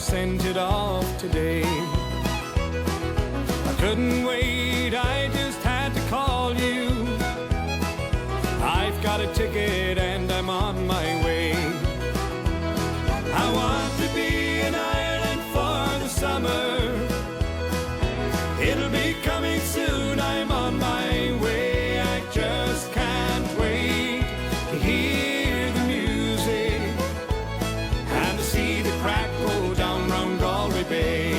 sent it off today. I couldn't wait, I just had to call you. I've got a ticket and I'm on my way. I want to be in Ireland for the summer. It'll be coming soon, I'm on my way. I just can't wait to hear the music and to see the crack go down round Galway Bay.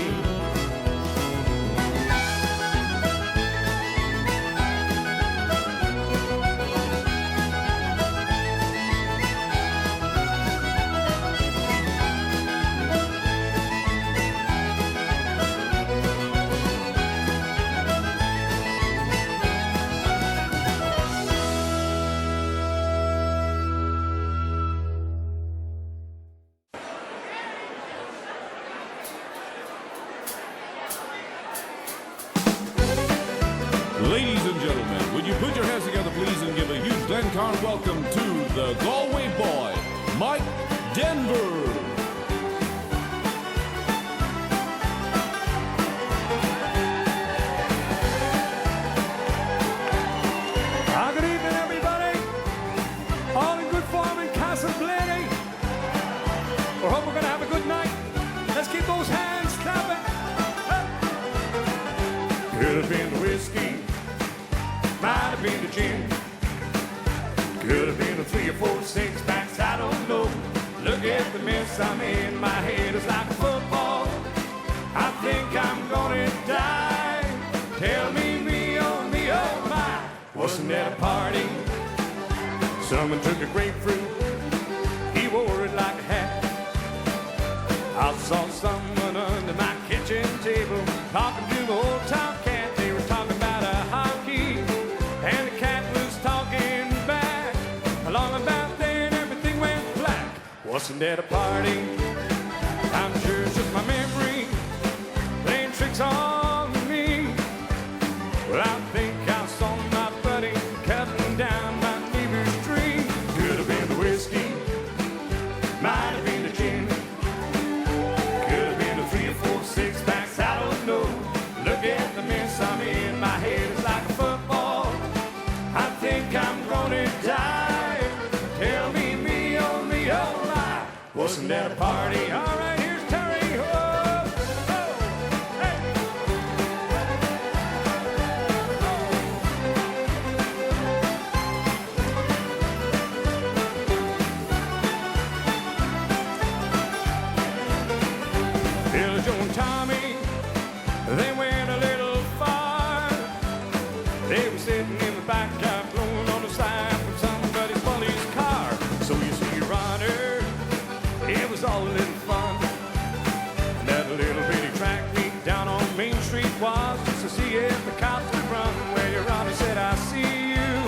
Ladies and gentlemen, would you put your hands together, please, and give a huge Glencairn welcome to the Galway boy, Mike Denver. Good evening, everybody. All in good form in Castleblaney. We hope we're going to have a good night. Let's keep those hands clapping. Could have been the whiskey, might have been the gin, could have been a 3 or 4 6-packs, I don't know. Look at the mess I'm in, my head is like a football. I think I'm gonna die. Tell me, oh my, wasn't that a party? Someone took a grapefruit, he wore it like a hat. I saw someone under my kitchen table talking to the old top cat. They were talking about a hockey, and the cat was talking back. Along about then, everything went black. Wasn't that a party? I'm sure it's just my memory playing tricks on me. Well, I think I saw my buddy cutting down my neighbor's tree. Could have been the whiskey, might have been the gin, could have been the 3 or 4 6-packs, I don't know. Look at the mess I'm in, my head is like a football. I think I'm gonna die. Tell me, oh my, wasn't that a party? All right, here's Terry. Oh, oh, hey. Bill, Joe, and Tommy, they went a little far. They were sitting in the back, blowing on the side from somebody's police car. So you see, Your Honor, it was all a little fun. That little bitty track meet down on Main Street was just to see if the cops would run. Well, Your Honor said, I see you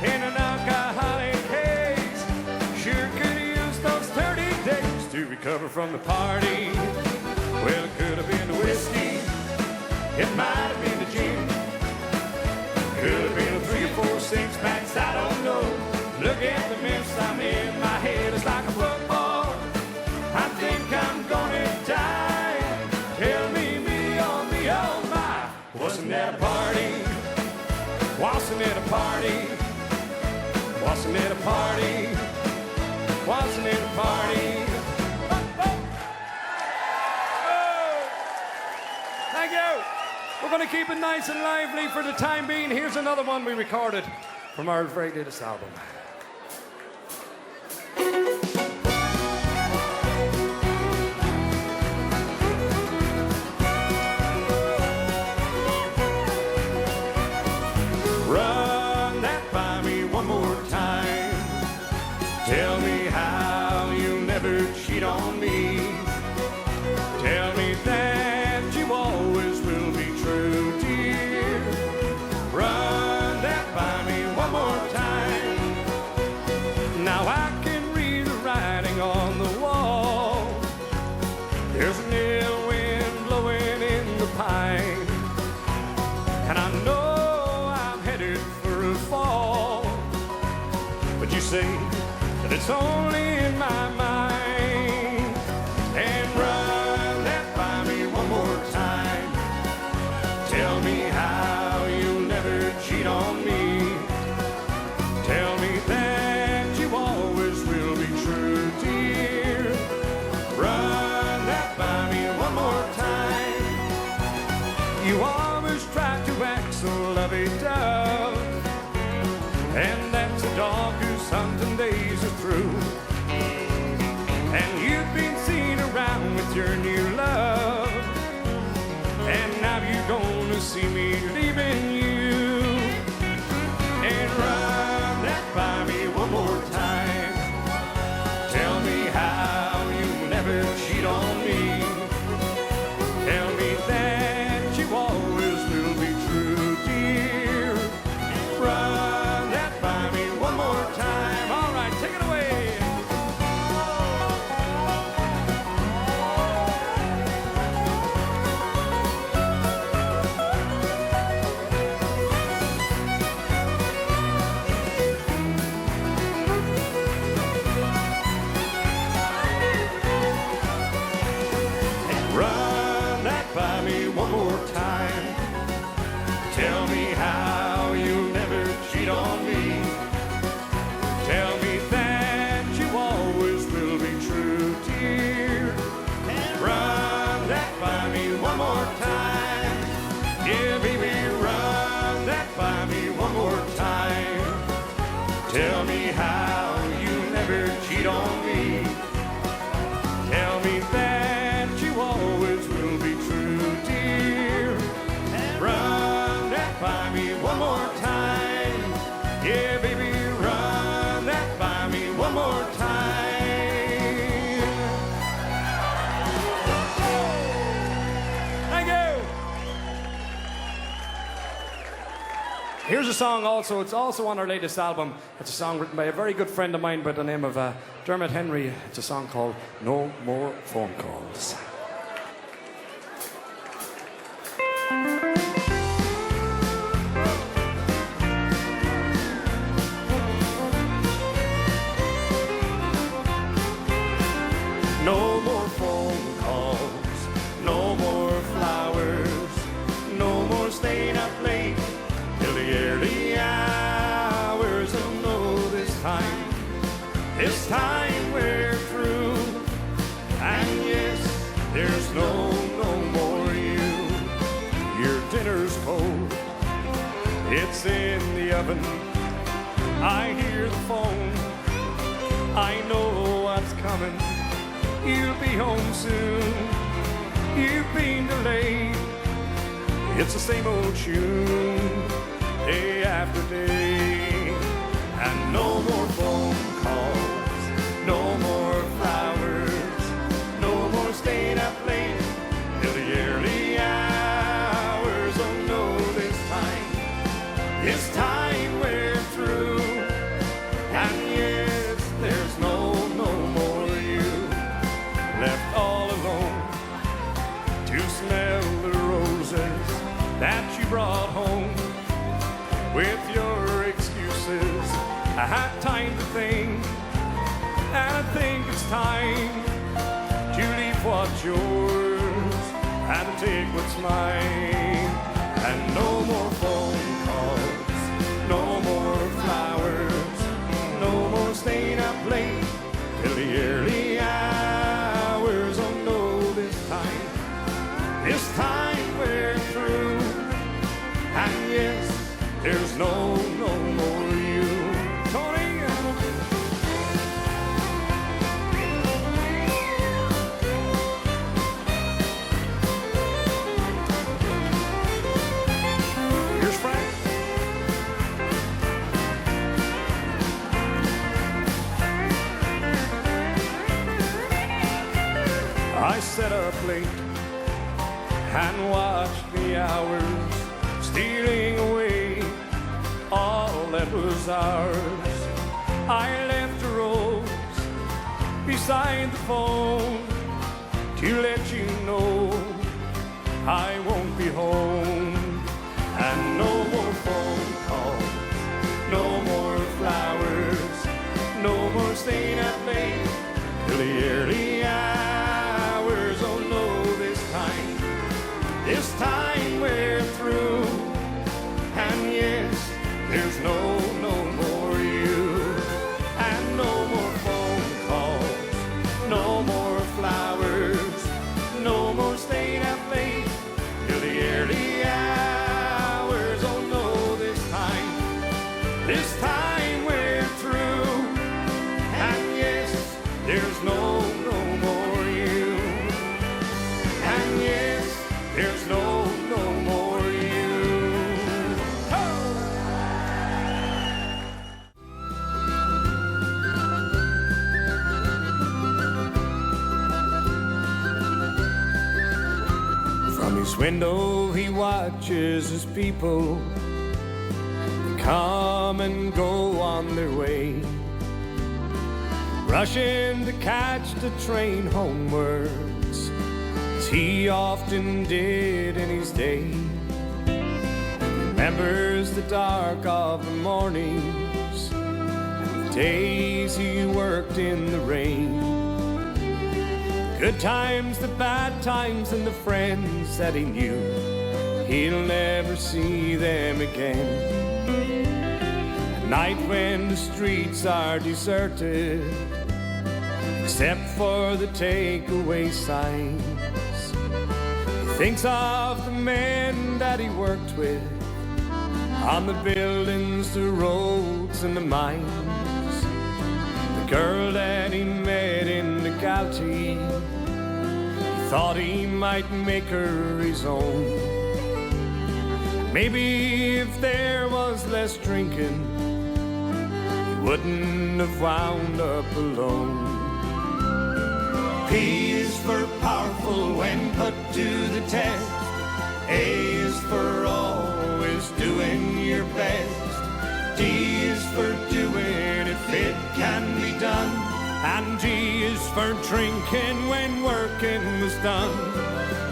in an alcoholic haze. Sure could use those 30 days to recover from the party. Well, it could have been the whiskey, it might have been the gin, could have been a 3 or 4 6-packs, I don't know. Look at the mess I'm in, my head is like a football. I think I'm gonna die. Tell me, oh my, wasn't that a party? Wasn't it a party? Wasn't it a party? Wasn't it a party? Thank you. We're going to keep it nice and lively for the time being. Here's another one we recorded from our very latest album. Run that by me one more time. Tell me how you never cheat on me. Tell me that you always will be true, dear. Run that by me one more time. Now I can read the writing on the wall. There's an ill wind blowing in the pine, and I know I'm headed for a fall. But you say that it's only in my mind. And run your new love. And now you're gonna see me leaving you. And run that by me one more time. Tell me how you never cheat on me. Tell me that you always will be true, dear. Run that by me one more time. All right, take it away. Run that by me one more time. Tell me how you'll never cheat on me. Tell me that you always will be true, dear. Run that by me one more time. Yeah, baby, run that by me one more time. Tell me how you never cheat on me. Tell me that you always will be true, dear. Run that by me one more time. Yeah, baby, run that by me one more time. Thank you. Here's a song also. It's also on our latest album. It's a song written by a very good friend of mine by the name of Dermot Henry. It's a song called No More Phone Calls. No more phone calls, no more flowers, no more staying up late till the early hours. Oh no, this time we're through. And yes, there's no more you. Your dinner's cold, it's in the oven. I hear the phone, I know what's coming. You'll be home soon. You've been delayed. It's the same old tune, day after day. And no more phone calls, no more flowers, no more staying up late till the early hours. Oh no, this time we're through. And yes, there's no more you. Left all alone to smell the roses that you brought home. With your excuses, I had time to think, and I think it's time to leave what's yours and take what's mine. And no more phone calls, no more flowers, no more staying up late till the early hours. Oh no, this time we're through. And yes, there's no more you. Tony! Here's Frank. I sat up late and watched the hours stealing away all that was ours. I left a rose beside the phone to let you know I won't be home. And no more phone calls, no more flowers, no more staying up late till the early hours. Oh no, this time we're through. And yes, there's no more you. And no more phone calls, no more flowers, no more staying up late till the early hours. Oh no, this time we're through. And yes, there's no From his window he watches as people, they come and go on their way, rushing to catch the train homewards, as he often did in his day. Remembers the dark of the mornings and the days he worked in the rain, good times, the bad times, and the friends that he knew he'll never see them again. At night when the streets are deserted, except for the takeaway signs, he thinks of the men that he worked with on the buildings, the roads, and the mines, the girl that he met in the Galaxy. He thought he might make her his own. Maybe if there was less drinking, he wouldn't have wound up alone. P is for powerful when put to the test. A is for always doing your best. D is for doing if it can be done. And G is for drinking when working was done.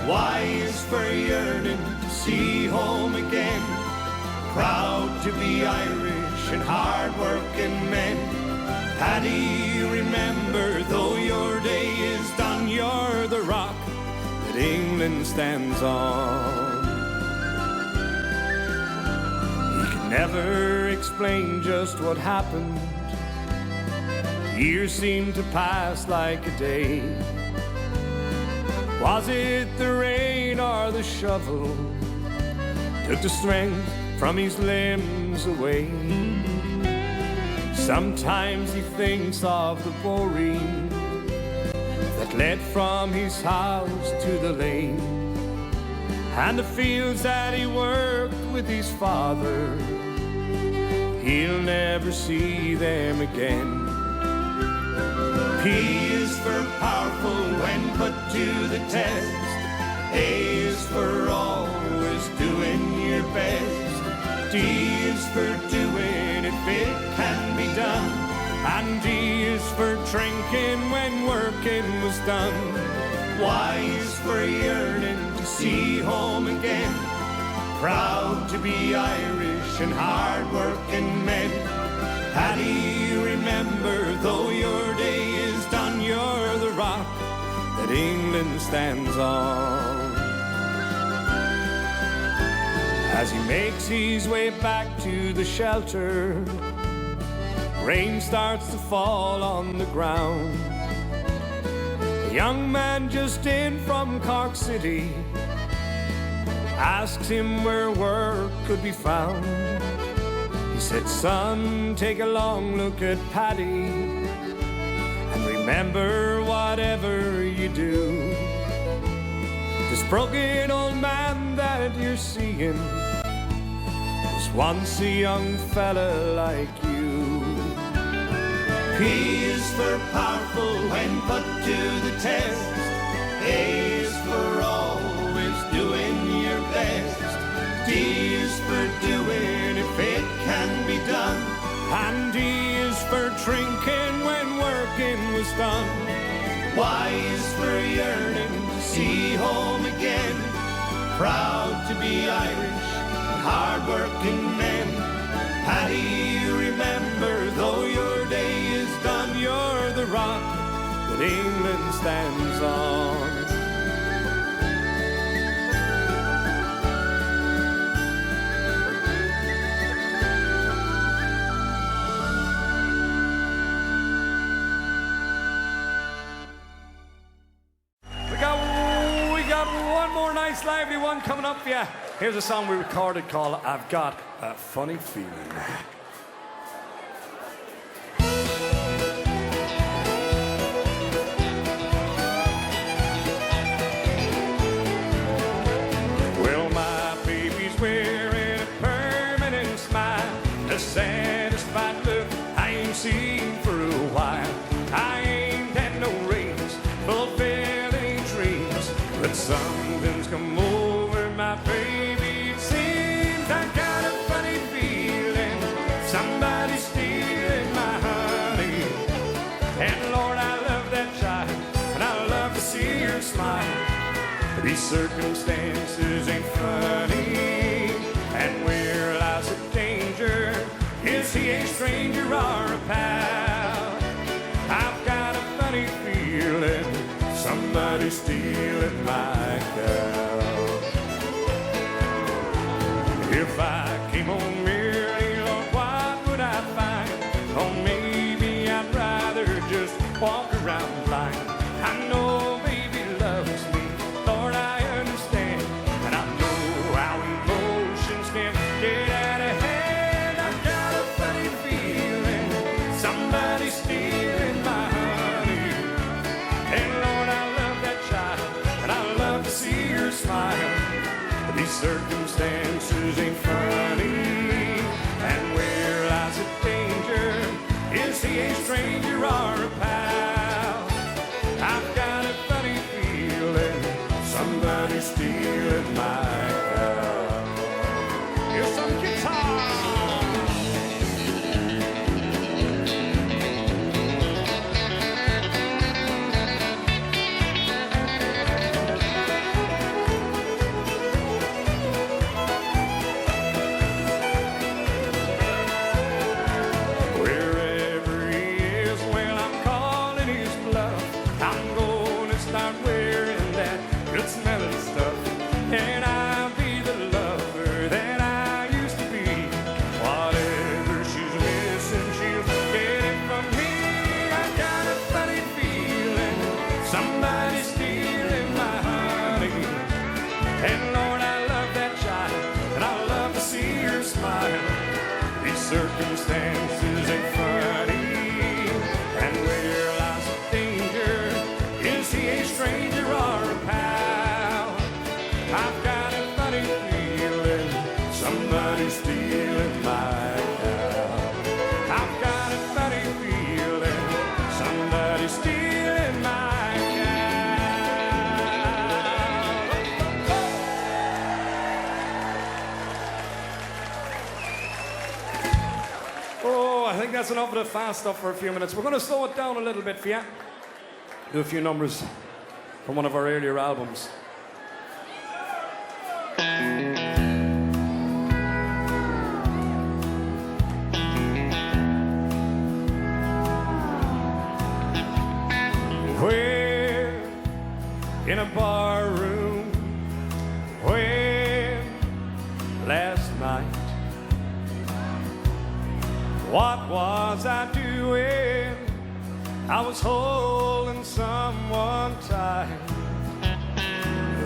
Y is for yearning to see home again, proud to be Irish and hard-working men. Paddy, remember, though your day is done, you're the rock that England stands on. He could never explain just what happened. Years seemed to pass like a day. Was it the rain or the shovel took the strength from his limbs away? Sometimes he thinks of the boreen that led from his house to the lane, and the fields that he worked with his father. He'll never see them again. P is for powerful when put to the test. A is for always doing your best. D is for doing if it can be done. And D is for drinking when working was done. Y is for yearning to see home again, proud to be Irish and hard-working men. Paddy, remember, though your day is done, you're the rock that England stands on. As he makes his way back to the shelter, rain starts to fall on the ground. A young man just in from Cork City asks him where work could be found. He said, son, take a long look at Paddy, and remember whatever you do, this broken old man that you're seeing was once a young fella like you. P is for powerful when put to the test. A is for always doing your best. D is for doing if it can be done. And D is for drinking when working was done. Y is for yearning to see home again, proud to be Irish, hard-working men. Paddy, remember, though your day is done, you're the rock that England stands on. We got one more nice lively one coming up for you. Here's a song we recorded called I've Got a Funny Feeling. Well, my baby's wearing a permanent smile, a satisfied look I ain't seen for a while. I ain't had no raise, fulfilling dreams, but something's come over night, baby, it seems I got a funny feeling somebody's stealing my honey. And Lord, I love that child, and I love to see her smile. These circumstances ain't funny, and where lies the danger? Is he a stranger or a pal? I've got a funny feeling somebody's stealing my cow. If I came home merely, Lord, what would I find? Oh, maybe I'd rather just walk around blind. I know baby loves me, Lord, I understand, and I know how emotions can get out of hand. I've got a funny feeling somebody's stealing my honey. And Lord, I love that child, and I love to see her smile. These circumstances ain't funny, and where lies the danger? Is he a stranger or a pal? I've got a funny feeling somebody's stealing my cow. Here's some guitar. Wherever he is, well, I'm calling his bluff. I'm gonna start wearing that good smelling stuff, and I'll be the lover that I used to be. Whatever she's missing, she'll get it from me. I got a funny feeling somebody's stealing my honey. And Lord, I love that child, and I love to see her smile. These circumstances ain't funny, and where lies the danger? Is he a stranger or a pal? I've got a funny feeling somebody's stealing my cow. I've got a funny feeling somebody's stealing my cow. Oh, I think that's enough of the fast stuff for a few minutes. We're going to slow it down a little bit for you. Do a few numbers from one of our earlier albums. Where in a bar room, when last night, what was I doing? I was holding someone tight.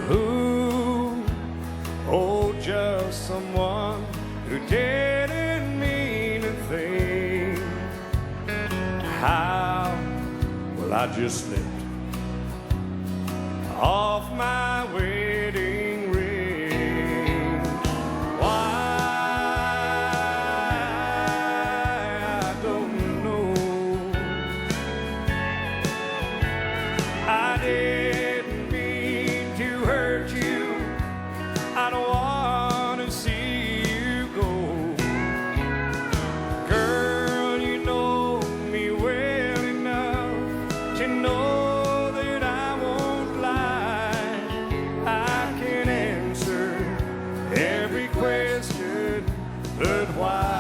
Who? Oh, just someone who didn't mean a thing. How? Well, I just slipped off my wedding ring. Why? I don't know. I didn't mean to hurt you. I don't want to see you go. Girl, you know me well enough to know that I won't lie. I can answer every question, but why?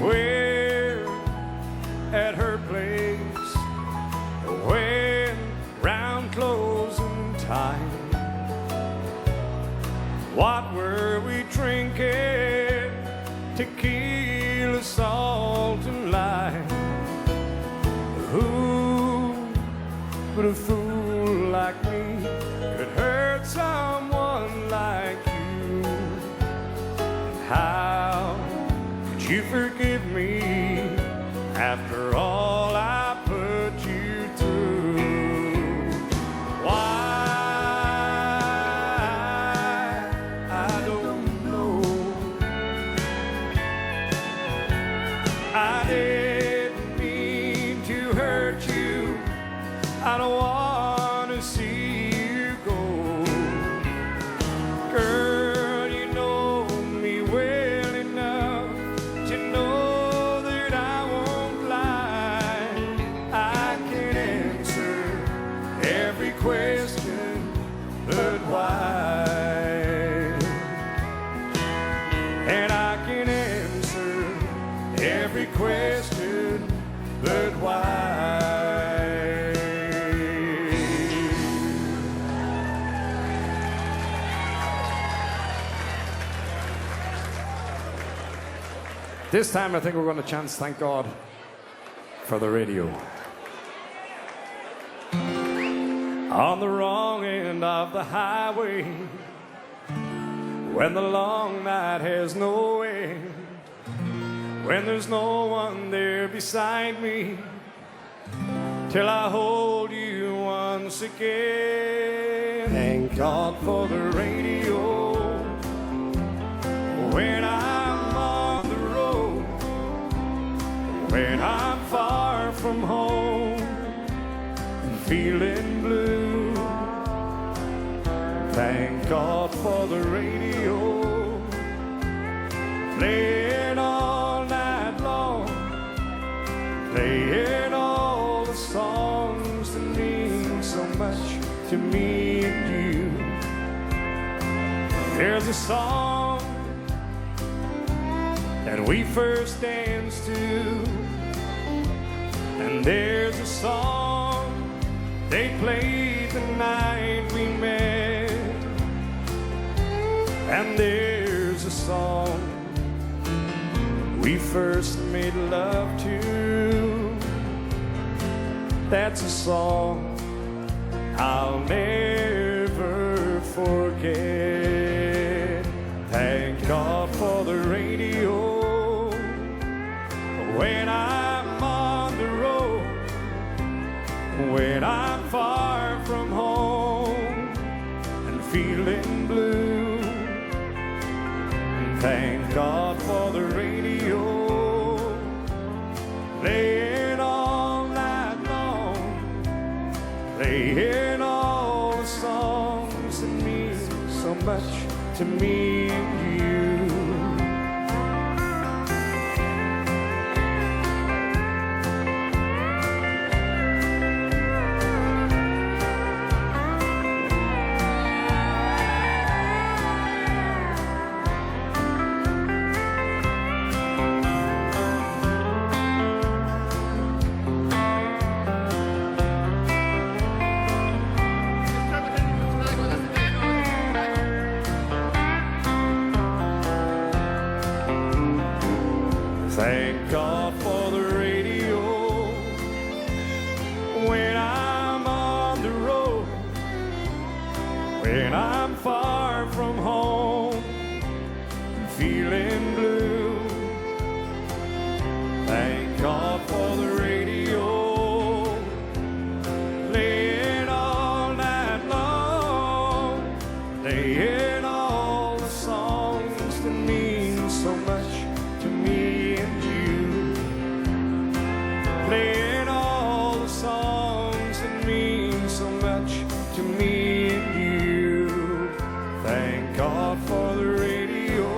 Where at her place, when round closing time, what were we drinking? Tequila, salt, and lime. Who but a fool like me could hurt someone like you? How could you forgive me after all I put you through? Why? I don't know. I didn't mean I don't want to see you go. Girl, you know me well enough to know that I won't lie. I can answer every question but why. And I can answer every question but why. This time I think we're going to chance thank God for the radio. On the wrong end of the highway, when the long night has no end, when there's no one there beside me, till I hold you once again. Thank God for the radio. When I'm on the road, when I'm far from home and feeling blue, thank God for the radio, playing all night long, playing all the songs that mean so much to me and you. There's a song that we first danced to, and there's a song they played the night we met, and there's a song we first made love to. That's a song I'll never forget. Thank God for the radio. When I'm on the road, when I'm far from home and feeling blue, thank God for the radio, playing all night long, playing all the songs that mean so much to me and you. Thank God for the radio. When I'm on the road, when I'm far from home, feeling blue, thank God for the radio, playing all night long, playing all the songs that mean so much to me. Playing all the songs that mean so much to me and you. Thank God for the radio.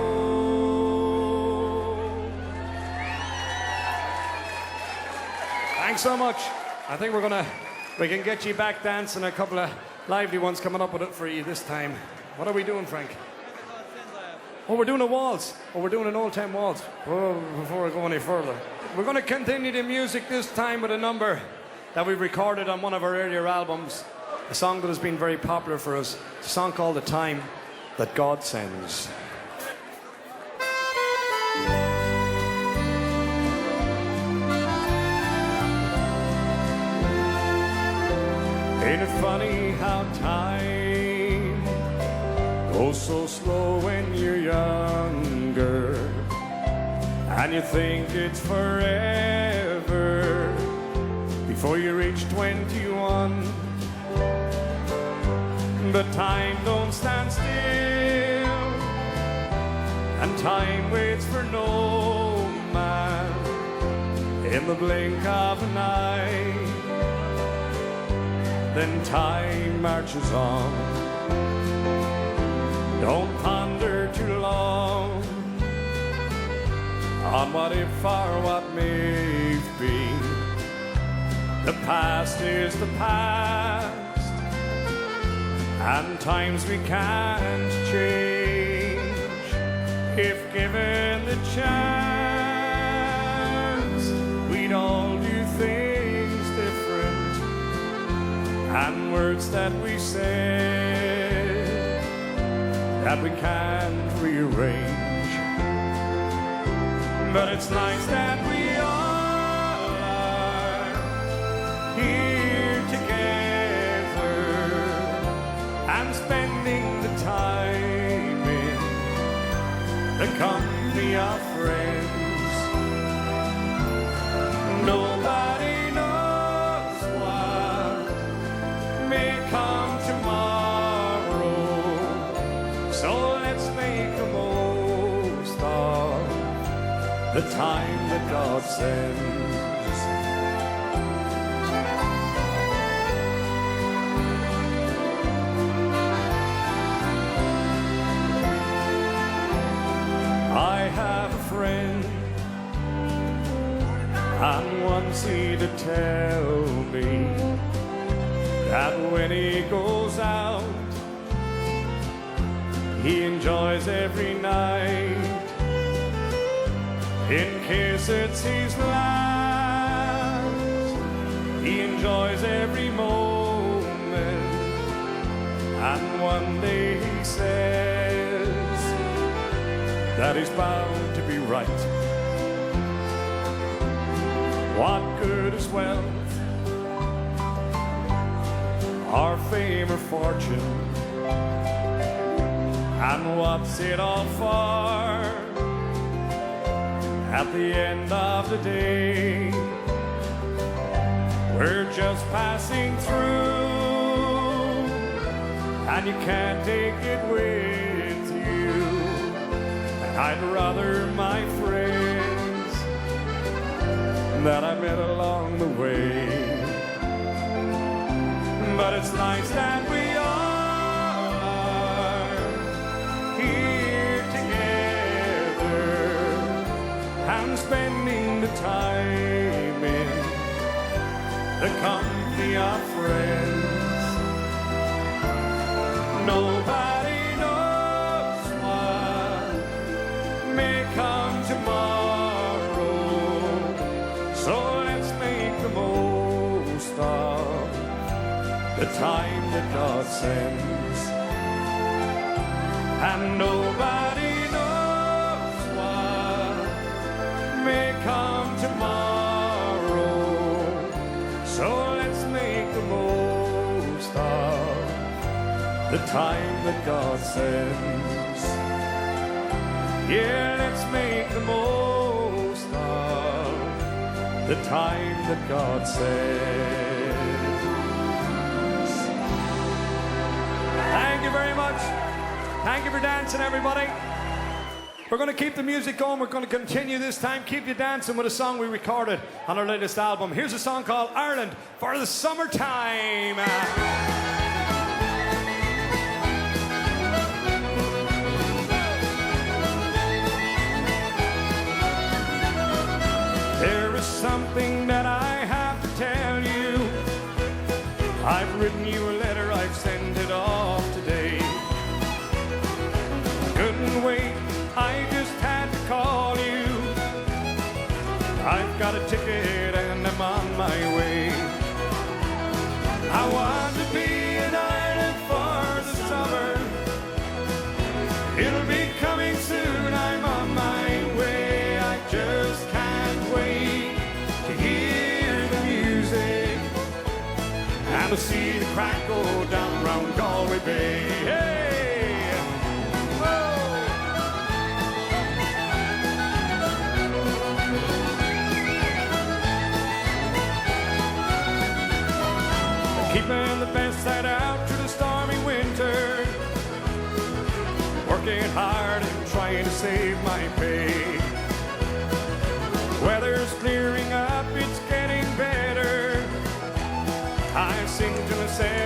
Thanks so much. I think we can get you back dancing. A couple of lively ones coming up with it for you this time. What are we doing, Frank? Oh, we're doing a waltz. Oh, we're doing an old-time waltz. Oh, before I go any further. We're going to continue the music this time with a number that we recorded on one of our earlier albums. A song that has been very popular for us. It's a song called The Time That God Sends. Ain't it funny how time goes so slow when you're younger, and you think it's forever before you reach 21. But time don't stand still, and time waits for no man. In the blink of an eye, then time marches on. Don't ponder too long on what if or what may be. The past is the past, and times we can't change. If given the chance, we'd all do things different, and words that we say that we can't rearrange. But it's nice that we all are here together and spending the time in the company of friends. Nobody knows what may come tomorrow, so let's make the most of the time that God sends. I have a friend, and once he did tell me that when he goes out, he enjoys every night, in case it's his last. He enjoys every moment, and one day he says that he's bound to be right. What good is wealth, or fame or fortune, and what's it all for at the end of the day? We're just passing through, and you can't take it with you. And I'd rather my friends that I met along the way. But it's nice that we all are here together and spending the time in the company of friends. Nobody knows what may come tomorrow, so let's make the most of the time that God sends. And nobody knows what may come tomorrow, so let's make the most of the time that God sends. Yeah, let's make the most of the time that God sends. Thank you very much. Thank you for dancing, everybody. We're going to keep the music going. We're going to continue this time. Keep you dancing with a song we recorded on our latest album. Here's a song called Ireland for the Summertime. There is something that I have to tell you. I've written you a letter, I've sent it off today. Couldn't wait, I just had to call you. I've got a ticket and I'm on my way. I want to be in Ireland for the summer. It'll be coming soon, I'm on my way. I just can't wait to hear the music and to see the crack go down round Galway Bay. Hey! Keeping the best side out through the stormy winter, working hard and trying to save my pay. Weather's clearing up, it's getting better. I sing to myself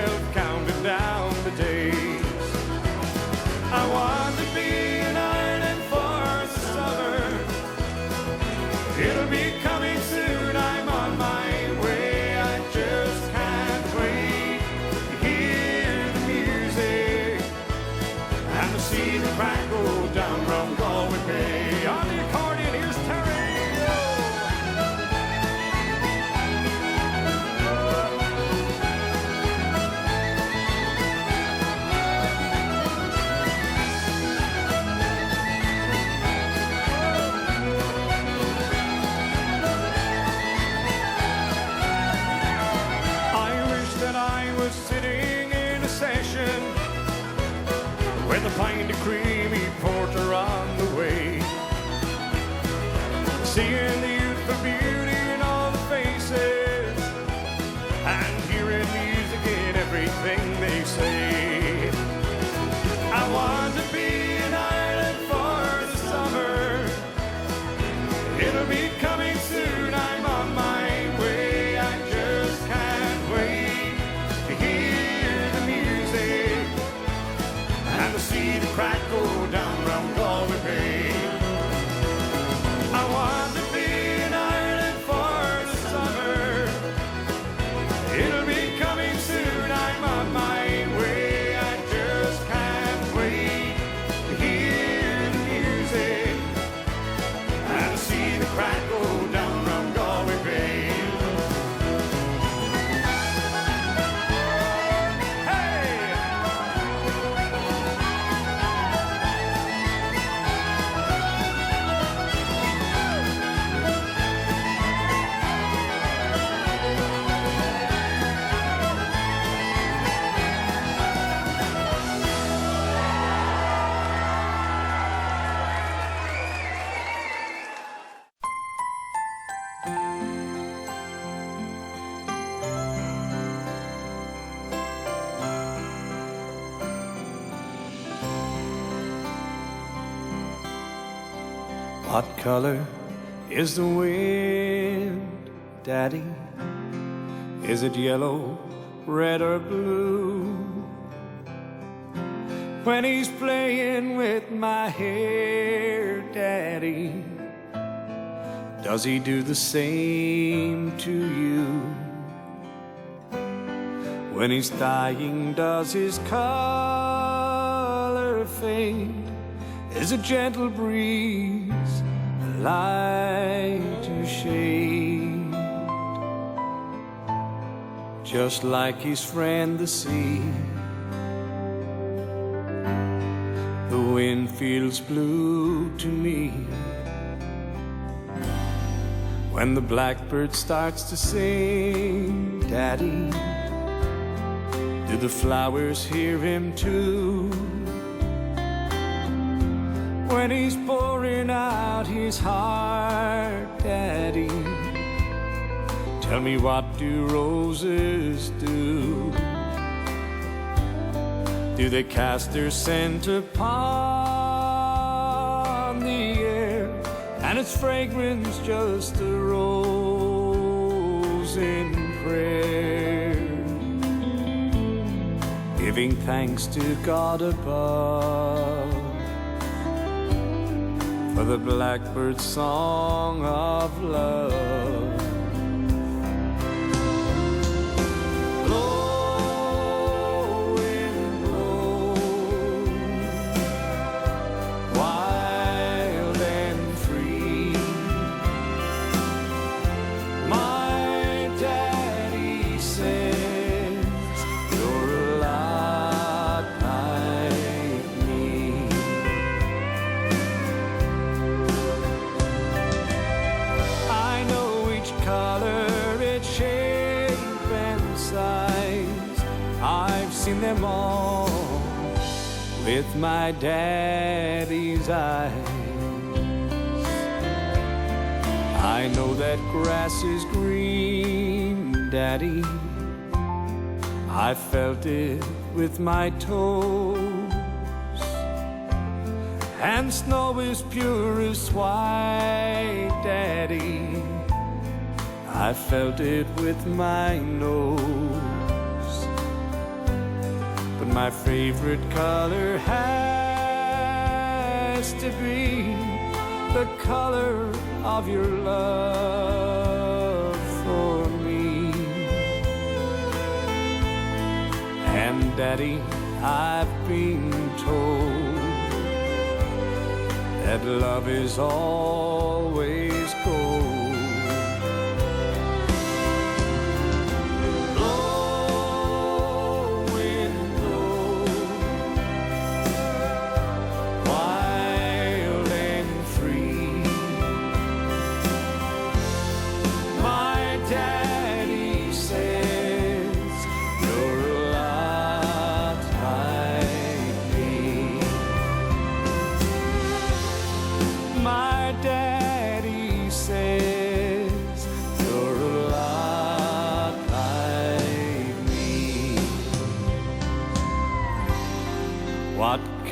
creamy porter on the way. Seeing the youthful beauty in all the faces, and hearing music in everything they say. I want to be in Ireland for the summer. It'll be coming soon, I'm on my way. I just can't wait to hear the music and to see the crack go down round Galway Bay. I want to be in Ireland for the summer. It'll be coming soon, I'm on my way. I just can't wait to hear the music and see the crack go down round Galway Bay. What color is the wind, Daddy? Is it yellow, red, or blue? When he's playing with my hair, Daddy, does he do the same to you? When he's dying, does his color fade? Is a gentle breeze a lighter shade? Just like his friend the sea, the wind feels blue to me. When the blackbird starts to sing, Daddy, do the flowers hear him too? When he's pouring out his heart, Daddy, tell me, what do roses do? Do they cast their scent upon the air, and its fragrance just a rose in prayer, giving thanks to God above for the blackbird's song of love. Blow, wind, blow, wild and free. My daddy says you're a lot like me. Color, its shape and size, I've seen them all with my daddy's eyes. I know that grass is green, Daddy, I felt it with my toes. And snow is pure as white, Daddy, I felt it with my nose. But my favorite color has to be the color of your love for me. And Daddy, I've been told that love is always gold.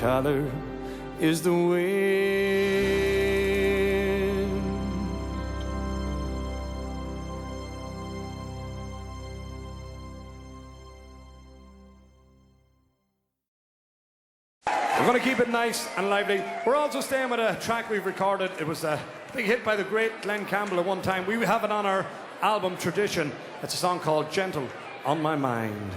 color is the wind. We're going to keep it nice and lively. We're also staying with a track we've recorded. It was a big hit by the great Glenn Campbell at one time. We have it on our album Tradition. It's a song called Gentle on My Mind.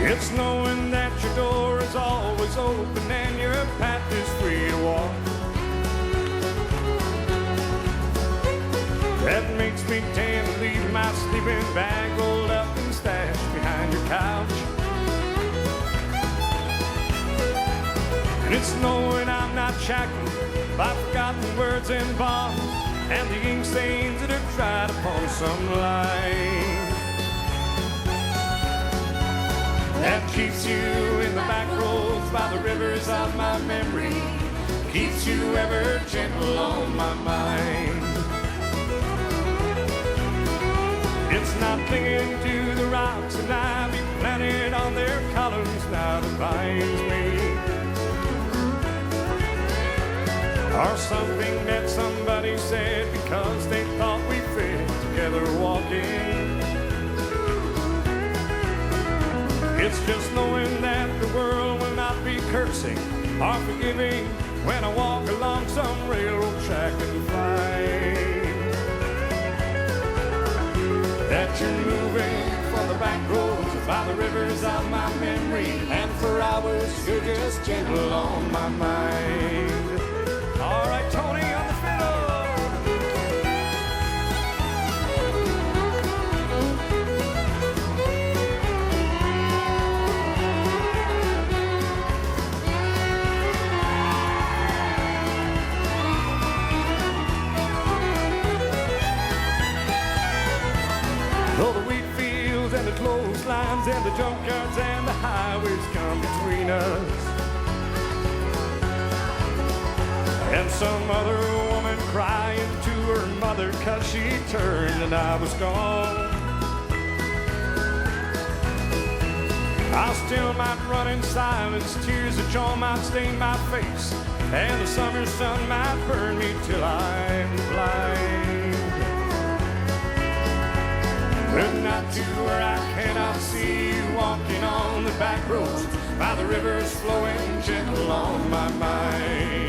It's knowing that your door is always open and your path is free to walk. That makes me tend to leave my sleeping bag rolled up and stashed behind your couch. And it's knowing I'm not shackled by forgotten words and bonds and the ink stains that have dried upon some line. That keeps you in the back roads by the rivers of my memory, keeps you ever gentle on my mind. It's not clinging to the rocks and ivy planted on their columns now that binds me, or something that somebody said because they thought we fit together walking. It's just knowing that the world will not be cursing or forgiving when I walk along some railroad track and find that you're moving from the back roads by the rivers of my memory, and for hours you're just gentle on my mind. All right, Tony on the fiddle. Though the wheat fields and the clotheslines and the junkyards and the highways come between us, and some other woman crying to her mother 'cause she turned and I was gone, I still might run in silence, tears of joy might stain my face, and the summer sun might burn me till I'm blind. But not to where I cannot see you walking on the back roads by the rivers flowing gentle on my mind.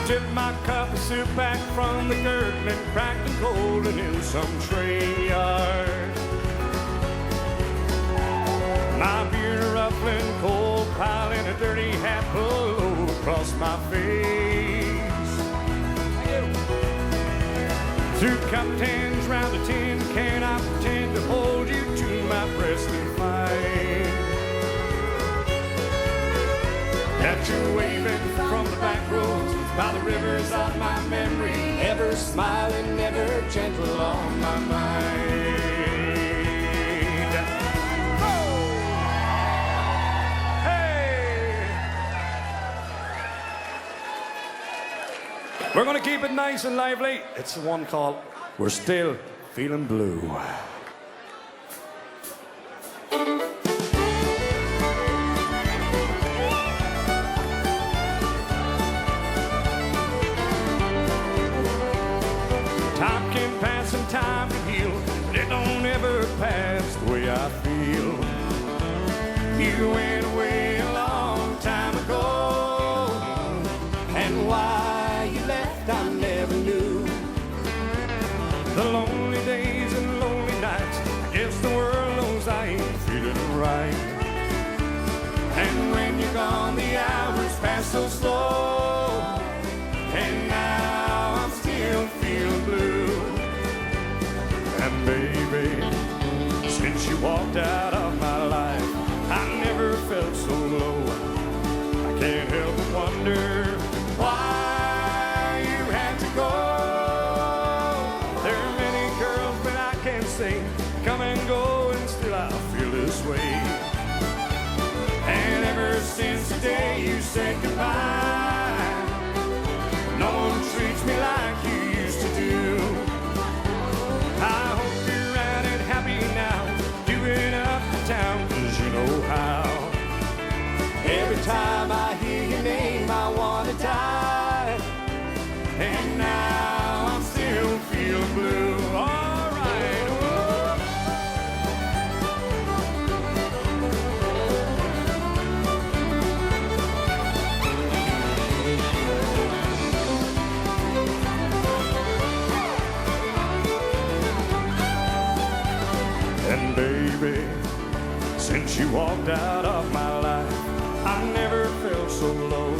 Tip my cup of soup back from the gurgling, crackling cold and in some train yard. My beard ruffling, cold pile in a dirty hat below across my face. Through cup tins round the tin can, I pretend to hold you to my breast and find that you're waving from the back roads by the rivers of my memory, ever smiling, ever gentle on my mind. Oh! Hey! We're going to keep it nice and lively. It's the one called We're Still Feeling Blue. Time can pass and time can heal, but it don't ever pass the way I feel. You went away a long time ago, and why you left I never knew. The lonely days and lonely nights, I guess the world knows I ain't feeling right. And when you're gone, the hours pass so slow, and now I'm still feeling blue. And baby, since you walked out of my life, I never felt so low. I can't help but wonder why you had to go. There are many girls, but I can't say come and go, and still I feel this way. And ever since the day you said goodbye, no one treats me like you used to do. I hope you're out and happy now, doing up the town, 'cause you know how. Every time I hear your name, I wanna die. And now I'm still feeling blue. All right. Whoa. And baby, since you walked out of my life, I never felt so low.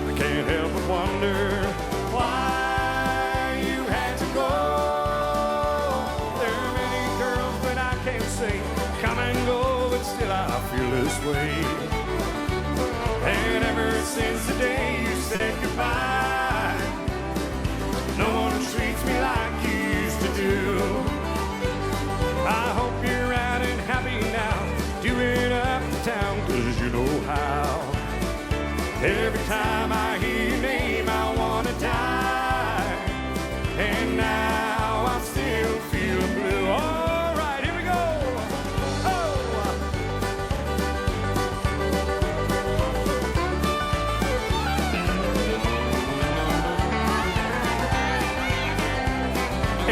I can't help but wonder why you had to go. There are many girls, but I can't say come and go, but still I feel this way. And ever since the day you said goodbye, no one treats me like you used to do. I hope you're out and happy now, doing up the town, 'cause you know how. Every time I hear your name, I wanna die. And now I'm still feeling blue. All right, here we go. Oh.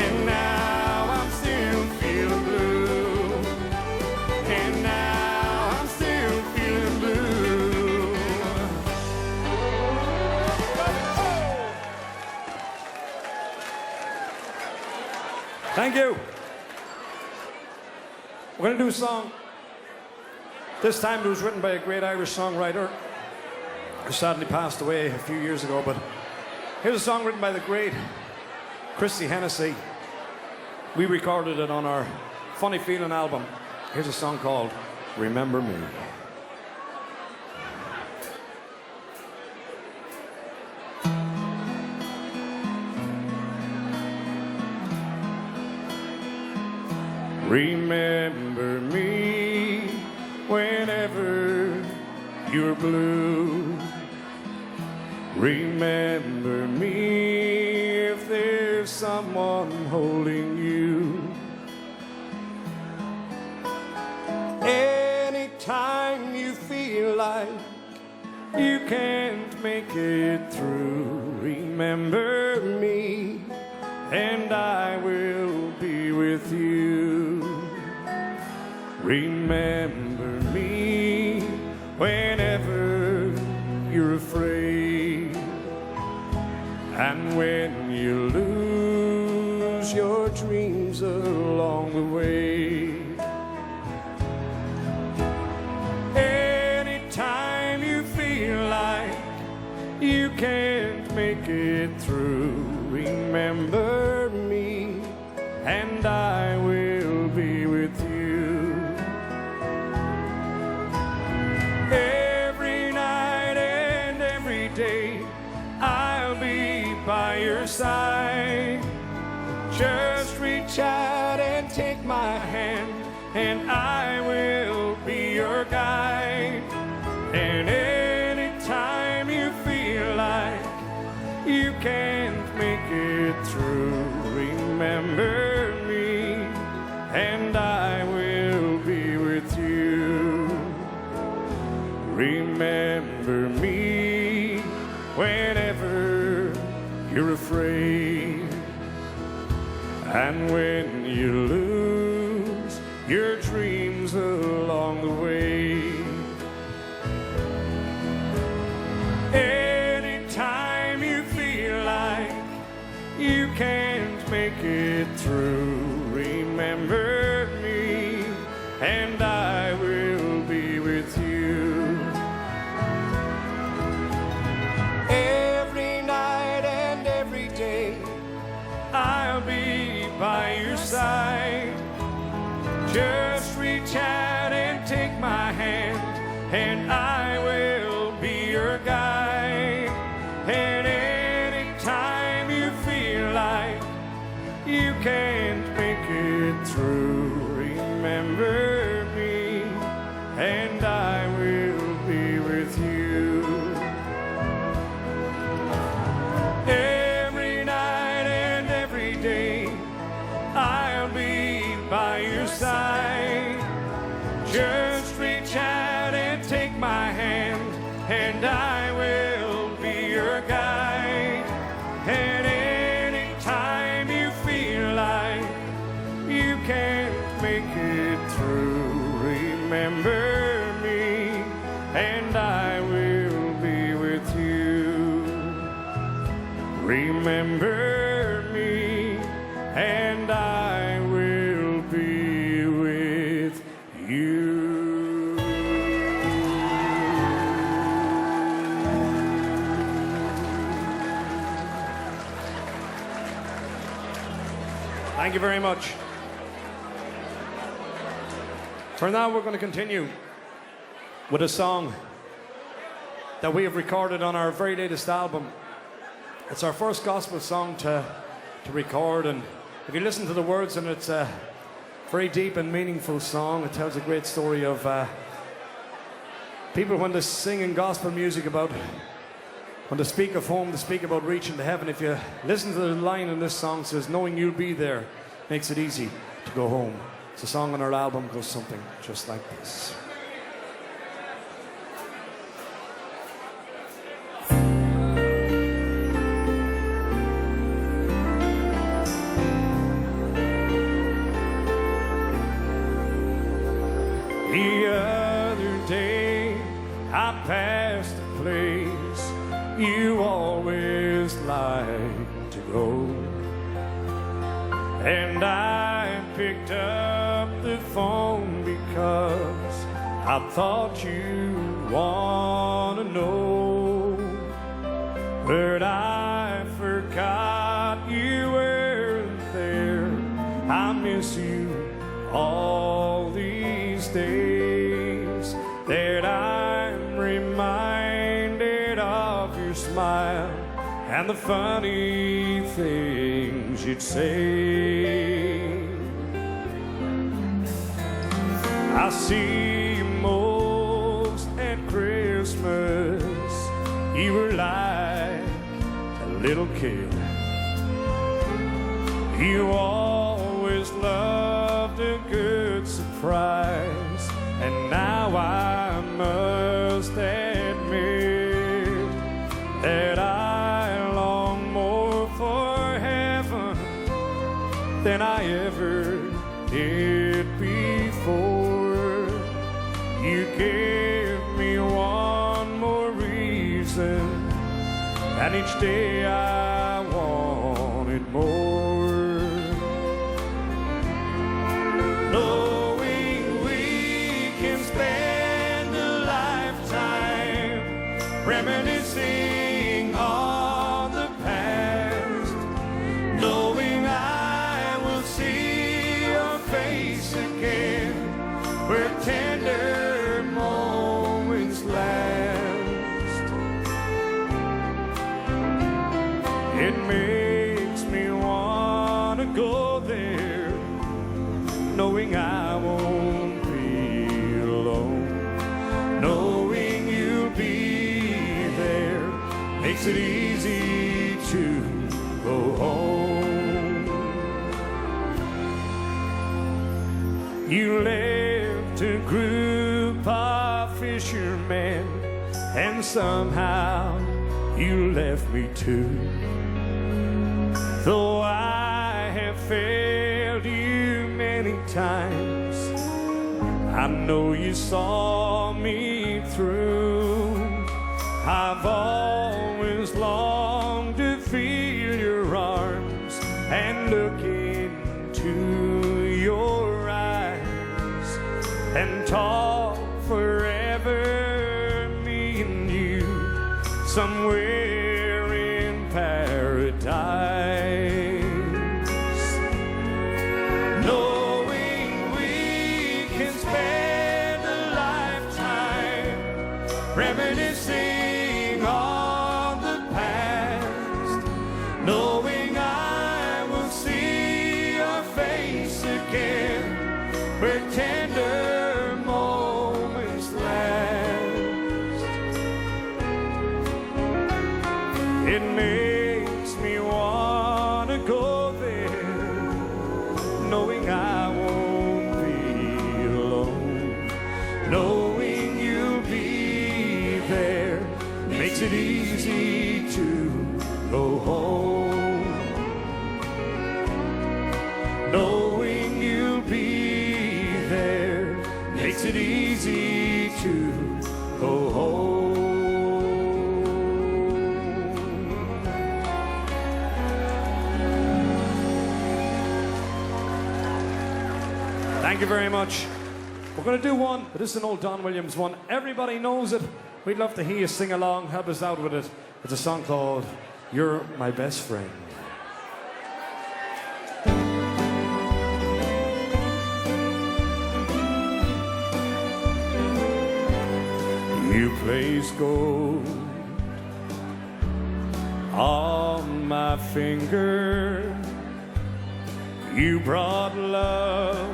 And now I'm still feeling blue. And now I'm still feeling blue. Thank you. We're going to do a song. This time it was written by a great Irish songwriter who sadly passed away a few years ago, but here's a song written by the great Christy Hennessy. We recorded it on our Funny Feeling album. Here's a song called Remember Me. Remember me whenever you're blue. Remember me if there's someone holding you. Anytime you feel like you can't make it through, remember me and I will be with you. Remember me whenever you're afraid, and when you lose your dreams along the way. Anytime you feel like you can't make it through, remember me and I will be with you. Every night and every day I'll be by your side. Just reach out and take my hand, and I will be your guide. And anytime you feel like you can't make it through, remember me and I will be with you. Remember me whenever you're afraid, and when you lose your dreams along the way. Anytime you feel like you can't make it through, remember me and I will be with you. by your side. Just reach out and take my hand, and I will be your guide. And anytime you feel like you can't make it through, remember me, and I will be with you. Every night and every day, I'll be by your side. Just reach out and take my hand, and I will be your guide. And anytime you feel like you can't make it through, remember me, and I will be with you. Remember me, and I will be with you. Thank you very much. For now, we're going to continue with a song that we have recorded on our very latest album. It's our first gospel song to record, and if you listen to the words, and it's a very deep and meaningful song. It tells a great story of people when they're singing gospel music about, when they speak of home, they speak about reaching to heaven. If you listen to the line in this song, it says, knowing you'll be there makes it easy to go home. It's a song on our album, goes something just like this. The other day I passed a place you always like to go, and I picked up the phone because I thought you'd want to know, but I forgot you weren't there. I miss you all these days that I'm reminded of your smile and the funny things you'd say. I see you most at Christmas. You were like a little kid. You always loved a good surprise, and now I must admit that I long more for heaven than I ever did before. You gave me one more reason, and each day I wanted more. Knowing we can spend a lifetime reminiscing on the past, knowing I will see your face again where tender moments last. It makes me want to go there, knowing I won't be alone, knowing you'll be there makes it easy to go home. You left a group of fishermen, and somehow you left me too. Though I have failed you many times, I know you saw me through. I've always longed to feel your arms and look into your eyes and talk forever, me and you, somewhere in paradise. again, where tender moments last. It makes me wanna go there, knowing I won't be alone, knowing you'll be there makes it easy to go home, knowing you'll be there makes it easy to go home. Thank you very much. We're going to do one, but this is an old Don Williams one. Everybody knows it. We'd love to hear you sing along, help us out with it. It's a song called You're My Best Friend. You placed gold on my finger. You brought love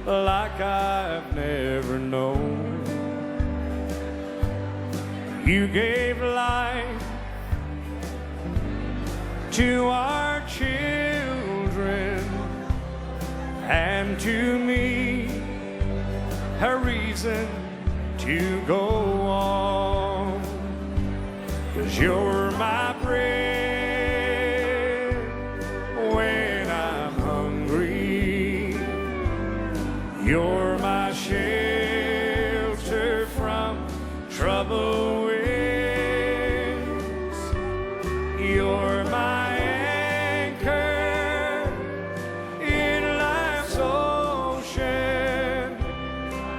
like I've never known. You gave life to our children, and to me a reason to go on, 'cause you're my bread when I'm hungry, you're my shelter from trouble winds, you're my anchor in life's ocean,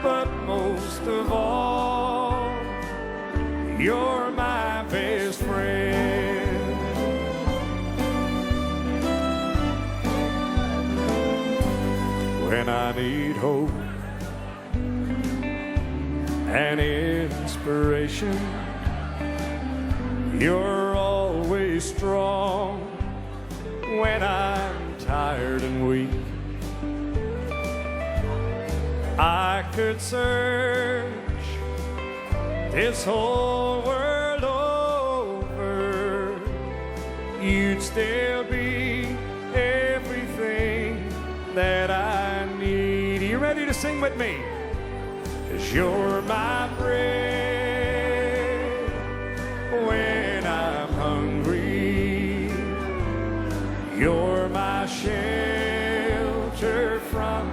but most of all, you're my best friend. When I need hope and inspiration, you're always strong. When I'm tired and weak, I could search this whole world over, you'd still be everything that I need. Are you ready to sing with me? 'Cause you're my bread when I'm hungry, you're my shelter from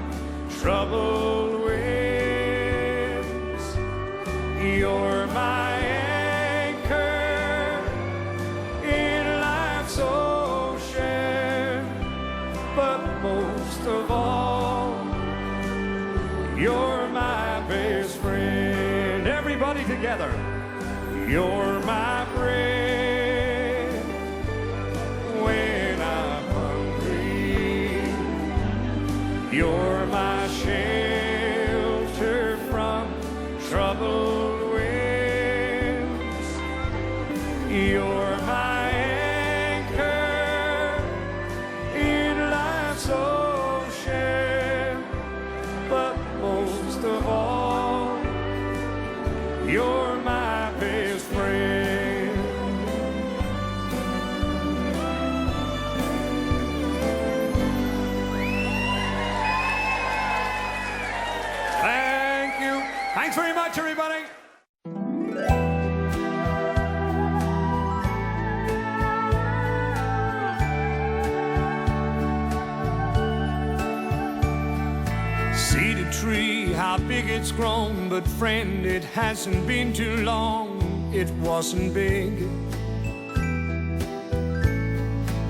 troubled winds, you're my anchor in life's ocean, but most of all, you're my best friend. Everybody together. You're my bread when I'm hungry, you're my shelter from troubled winds, you're my anchor in life's ocean, but most of all, you're my best friend. Thank you. Thanks very much, everybody. See the tree, how big it's grown, but friend, it hasn't been too long, it wasn't big.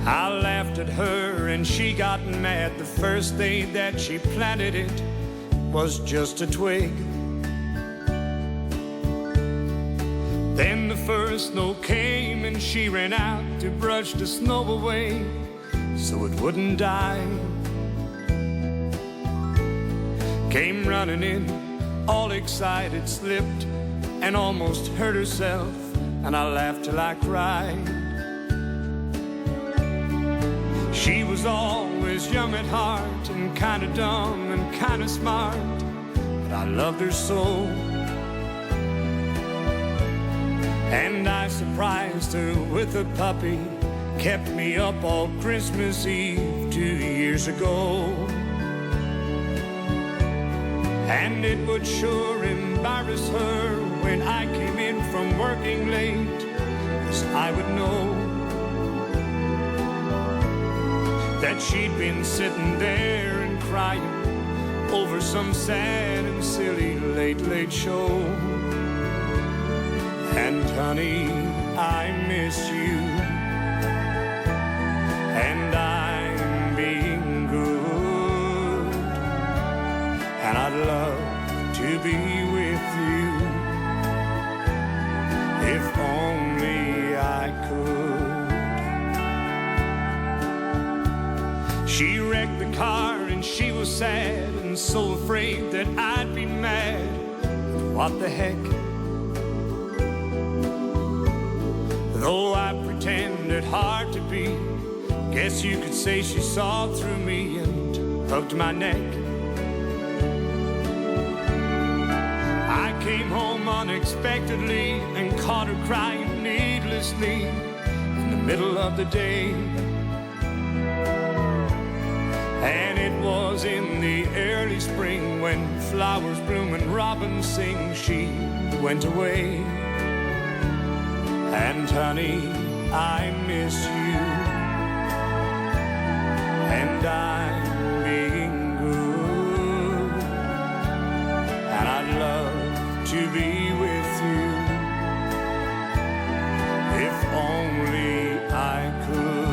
I laughed at her and she got mad. The first day that she planted it was just a twig. Then the first snow came and she ran out to brush the snow away so it wouldn't die. Came running in, all excited, slipped and almost hurt herself, and I laughed till I cried. She was always young at heart and kinda dumb and kinda smart, but I loved her so. And I surprised her with a puppy, kept me up all Christmas Eve 2 years ago. And it would sure embarrass her when I came in from working late, 'cause I would know that she'd been sitting there and crying over some sad and silly late show. And honey, I miss you, and I'm being good, and I'd love to be with you if only I could. She wrecked the car and she was sad and so afraid that I'd be mad. What the heck? Though I pretended hard to be, guess you could say she saw through me and hugged my neck. I came home unexpectedly and caught her crying needlessly in the middle of the day. And it was in the early spring when flowers bloom and robins sing, she went away. And honey, I miss you, and I'm being good, and I'd love to be with you if only I could.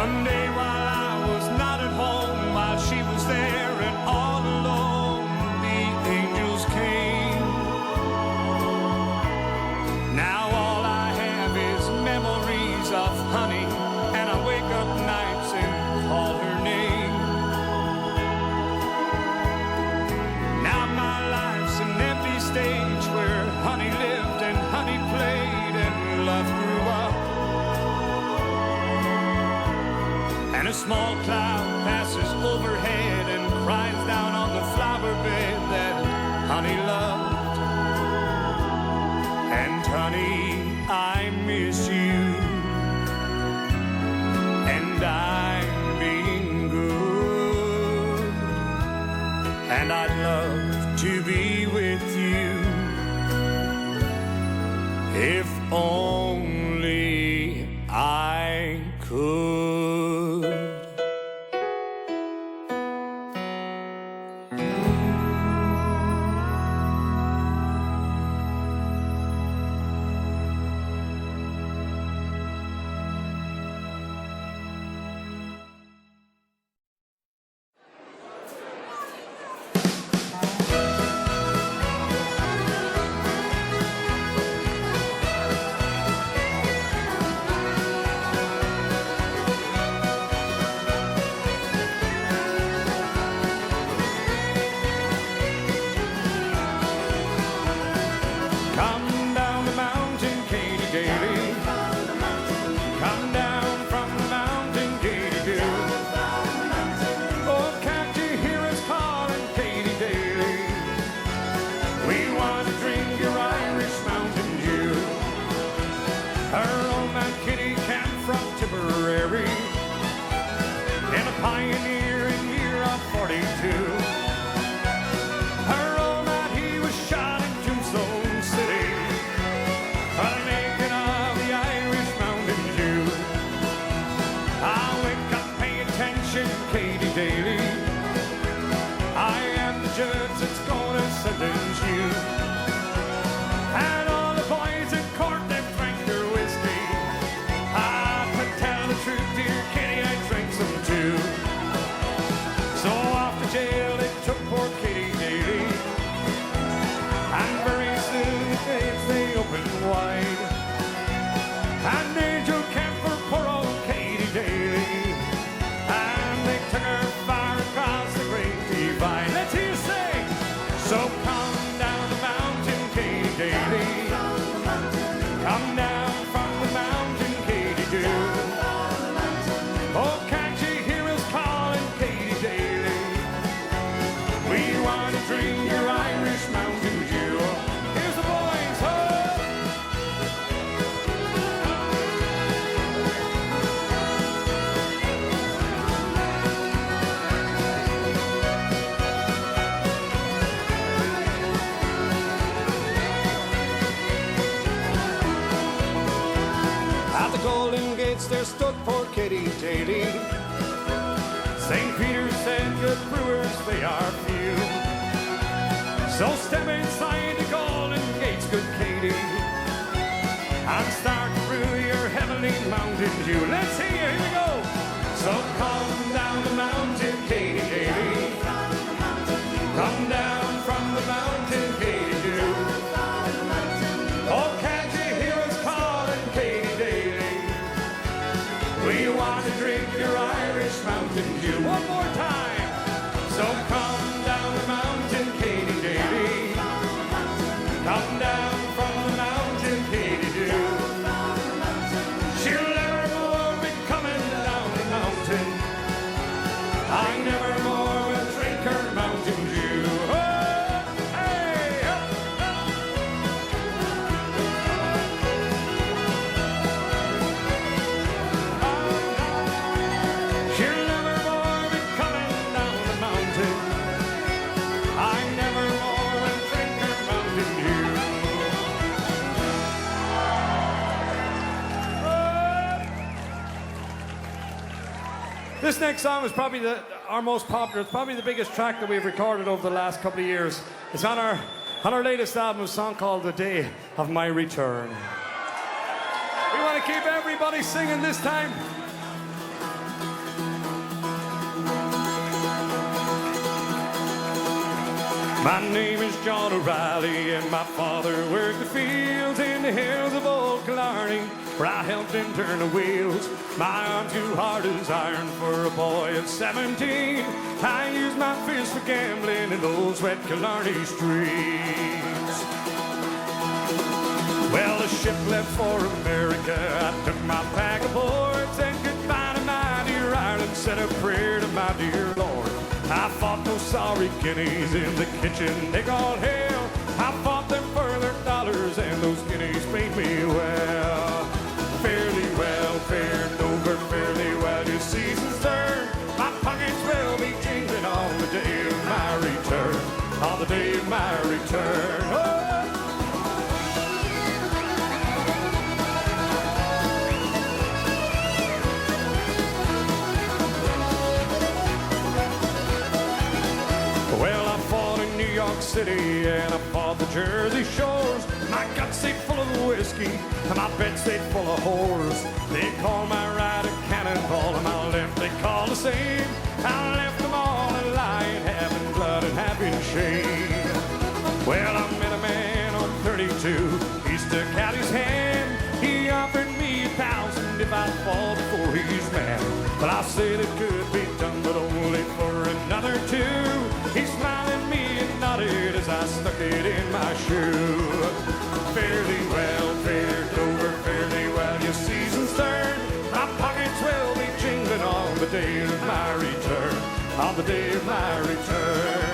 One day while I was not at home, while she was there and all alone, the angels came. Now all I have is memories of honey, and I wake up nights and call her name. Now my life's an empty stage where honey lived and honey played and love grew up. And a small cloud passes overhead and cries down on the flower bed that honey loved. And honey, I miss you, and I'm being good, and I'd love to be with you if only I could. Pioneer in year of 42. Her old man, he was shot in Tombstone City for the making of the Irish Mountain Dew. I'll wake up, pay attention, Katie Daly. I am the judge that's gonna sentence you. And all the boys in court, they drank their whiskey. I could tell the truth, dear Kitty, I drank some too. daily. St. Peter said good brewers, they are few. So step inside the golden gates, good Katie, and start to brew your heavenly Mountain Dew. Let's hear you, here we go. So come down the mountain, Katie Daly. Come down from the mountain, Katie Dew. Oh, can't you hear us calling, Katie Daly? We want to drink your Irish Mountain Dew. One more time. So come down the mountain, Katie Daly. Come down from the mountain, Katie Dew. She'll never more be coming down the mountain. I never more will drink her Mountain Dew. Oh, hey, up, up. She'll never more be coming down the mountain. I never more will drink her Mountain Dew. This next song is probably our most popular. It's probably the biggest track that we've recorded over the last couple of years. It's on our latest album, a song called The Day of My Return. We want to keep everybody singing this time. My name is John O'Reilly, and my father worked the fields in the hills of Old Killarney, where I helped him turn the wheels. My arm too hard as iron for a boy of 17. I used my fist for gambling in those wet Killarney streets. Well, the ship left for America. I took my pack of boards, said goodbye to my dear Ireland, said a prayer to my dear Lord. I fought those sorry guineas in the kitchen they called hell. I fought them for their dollars, and those guineas paid me well. Fairly well, fared over fairly well. Your season's turn. My pockets will be jingling on the day of my return. On the day of my return. Oh! Well, I fought in New York City and I fought the Jersey shores. My guts they full of whiskey and my beds they full of whores. They call my right a cannonball and my left they call the same. I left them all in lying, having blood and having shame. Well, I met a man on 32. He stuck out his hand. He offered me 1,000 if I'd fall before he's mad. But I said it could be done, but only for another two. He smiled at me and nodded as I stuck it in my shoe. Fairly well, fared over fairly well. Your season's turn. My pockets will be jingling on the day of my return. On the day of my return.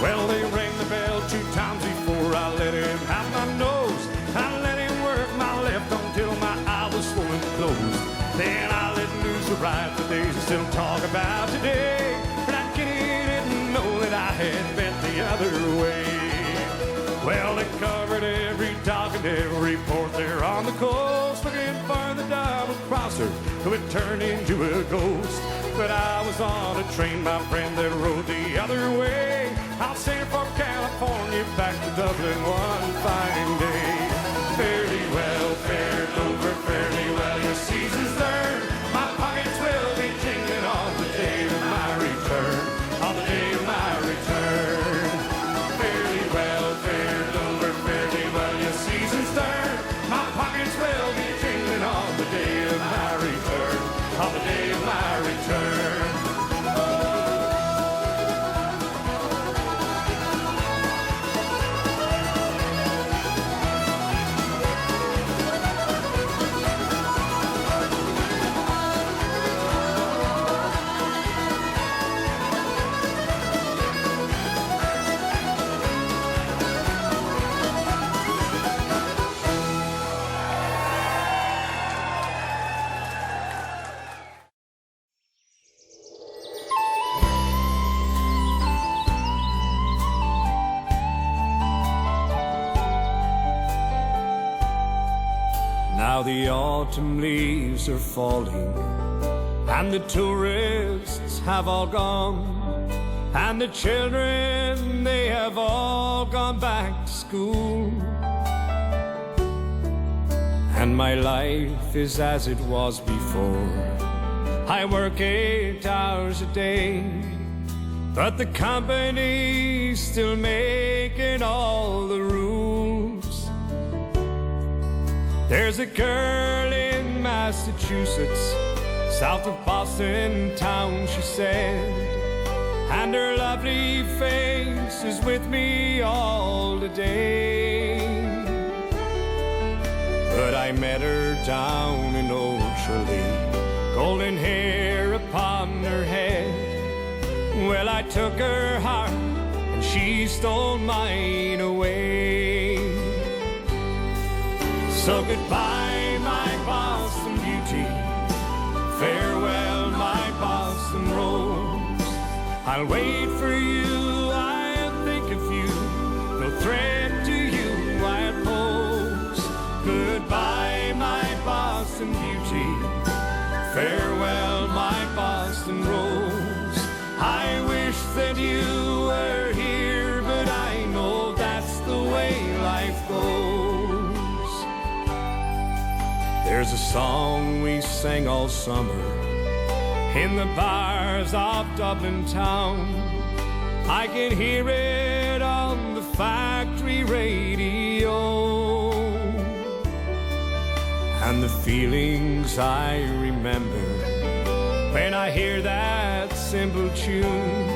Well, they rang the bell 2 times before I let him have my nose. I let him work my left until my eye was swollen closed. Then I let loose the right the days I still talk about today. But I didn't know that I had bent the other way. Well, they covered every dock and every port there on the coast, looking for the double-crosser who had turned into a ghost. But I was on a train, my friend, that rode the other way. I'll sail for California, back to Dublin one fine day. Fairly well, fared over fairly well. Your season's turn. My pockets will be jingling on the day of my return. On the day of my return. Fairly well, fared over fairly well. Your season's turn. My pockets will be jingling on the day of my return. On the day of my return. Now the autumn leaves are falling, and the tourists have all gone, and the children, they have all gone back to school. And my life is as it was before. I work 8 hours a day, but the company's still making all the rules. There's a girl in Massachusetts, south of Boston town, she said, and her lovely face is with me all the day. But I met her down in Old Tralee, golden hair upon her head. Well, I took her heart and she stole mine away. So goodbye, my Boston beauty, farewell, my Boston rose. I'll wait for you, I'll think of you, no threat to you I'll pose. Goodbye, my Boston beauty, farewell, my Boston rose. I wish that you were here, but I know that's the way life goes. There's a song we sang all summer in the bars of Dublin town. I can hear it on the factory radio, and the feelings I remember when I hear that simple tune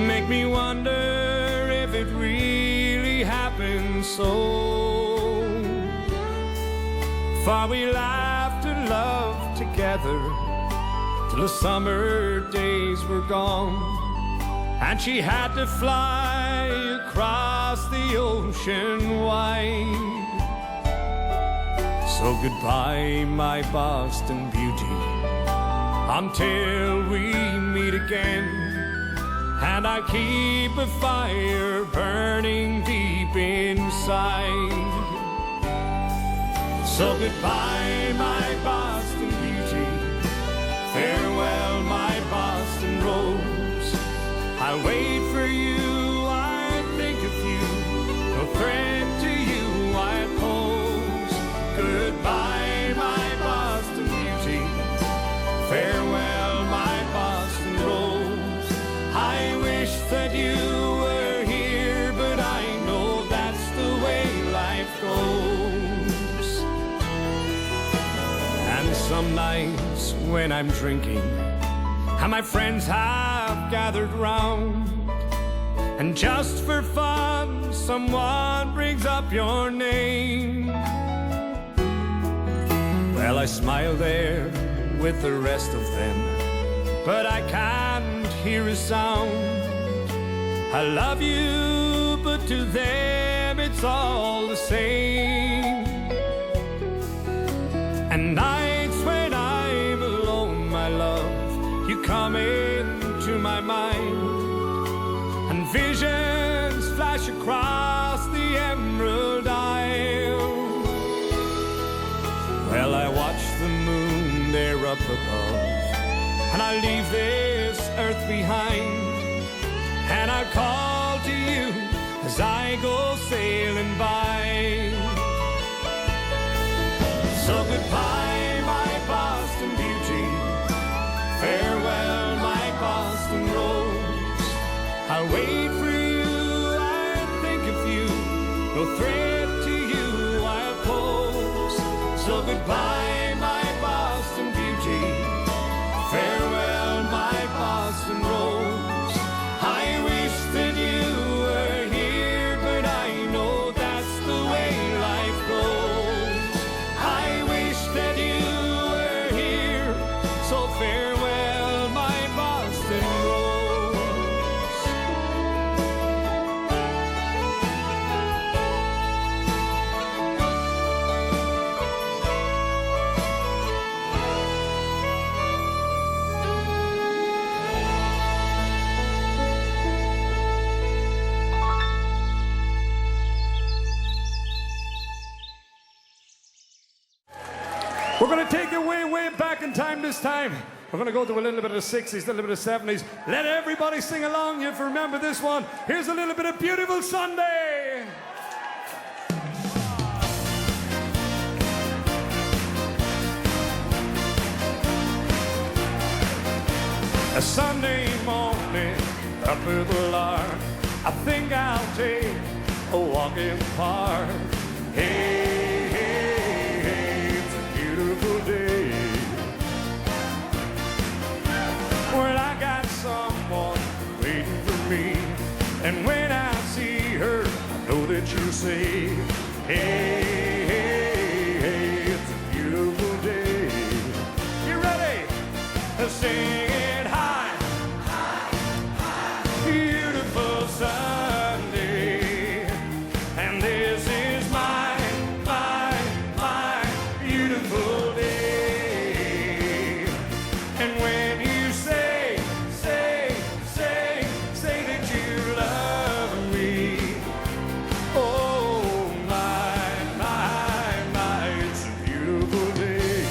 make me wonder if it really happened so. For we laughed and loved together till the summer days were gone, and she had to fly across the ocean wide. So goodbye, my Boston beauty, until we meet again, and I keep a fire burning deep inside. So goodbye, my Boston beauty, farewell, my Boston rose. I'll wait for you, I'll think of you, no threat to you I'll pose. Goodbye, my Boston beauty, farewell, my Boston rose. I wish that you were here, but I know that's the way life goes. And some nights when I'm drinking and my friends have gathered round, and just for fun someone brings up your name, well, I smile there with the rest of them, but I can't hear a sound. I love you, but to them it's all the same. And nights when I'm alone, my love, you come into my mind, and visions flash across the Emerald Isle. Well, I watch the moon there up above, and I leave this earth behind, and I call to you as I go sailing by. So goodbye, my Boston beauty, farewell, my Boston rose. I'll wait for you, I'll think of you, no threat to you I'll pose. So goodbye, my Boston beauty, farewell, my Boston rose. I wish that you were here, but I know that's the way life goes. I wish that you We're going to take you way, way back in time this time. We're going to go to a little bit of the 60s, a little bit of the 70s. Let everybody sing along if you remember this one. Here's a little bit of Beautiful Sunday. A Sunday morning, up with the lark, I think I'll take a walk in the park. Hey, hey, hey, it's a beautiful day. Well, I got someone waiting for me, and when I see her, I know that you'll say, hey, hey, hey, it's a beautiful day. You ready? Let's sing it high, high, high. Beautiful Sunday, and this is my beautiful day. And when you say that you love me, oh my, it's a beautiful day.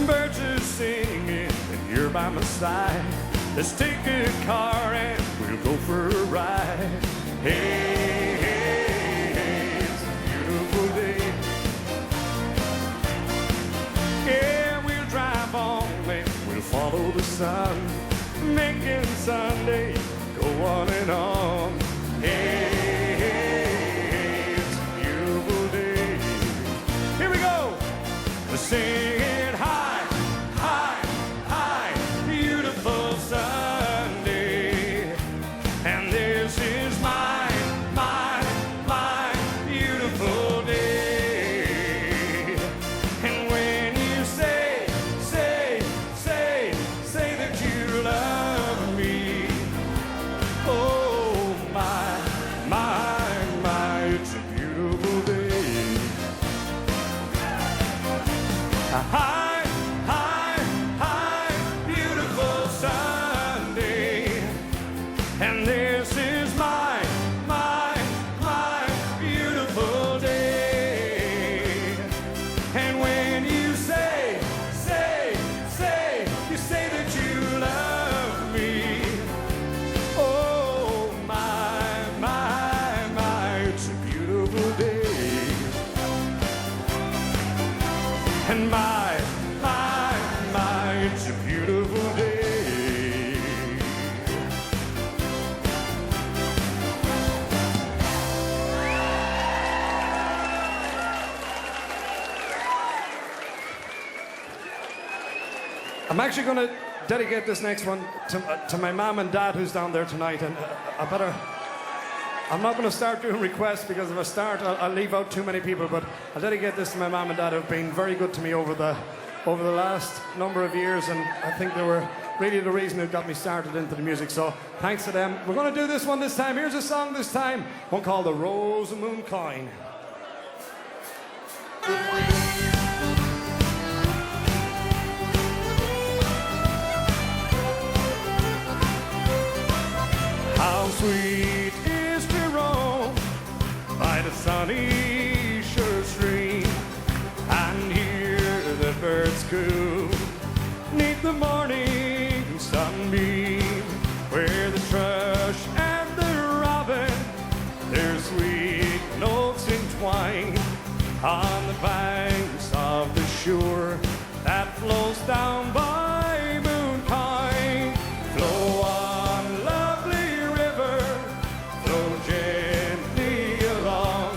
Birds are singing and you're by my side. Let's take a car and we'll go for a ride. Hey, hey, hey, it's a beautiful day. Yeah, we'll drive on and we'll follow the sun, making Sunday go on and on. Hey, hey, hey, it's a beautiful day. Here we go. Let's sing it high, high, high. Beautiful Sunday, and this is my beautiful day. And when you say that you love me, oh my, it's a beautiful day. High, high, high, beautiful Sunday, and this is my beautiful day. And when you say that you love me, oh my, it's a beautiful day. And my, it's a beautiful day. I'm actually going to dedicate this next one to my mom and dad who's down there tonight, and I'm not going to start doing requests because if I start, I'll leave out too many people, but I'll dedicate this to my mom and dad who've been very good to me over the last number of years, and I think they were really the reason who got me started into the music, so thanks to them. We're going to do this one this time. Here's a song this time, one called The Rose and Moon Coin. How sweet is to roam by the sunny shore stream and hear the birds coo 'neath the morning sunbeam, where the thrush and the robin their sweet notes entwine on the banks of the shore that flows down by Mooncoin. Flow on, lovely river, flow gently along.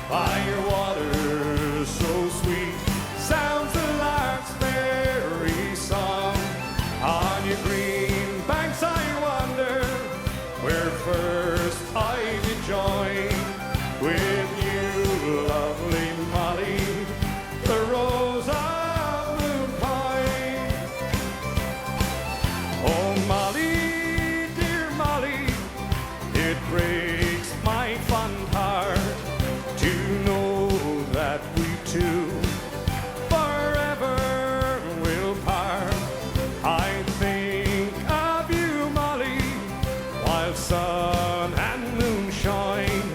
By your water so sweet sounds the lark's merry song. On your green banks I wander, where first I did join with you, lovely Molly, the rose of Mooncoin. Oh Molly, dear Molly, it breaks my fond heart to know that we two forever will part. I think of you, Molly, while sun and moon shine.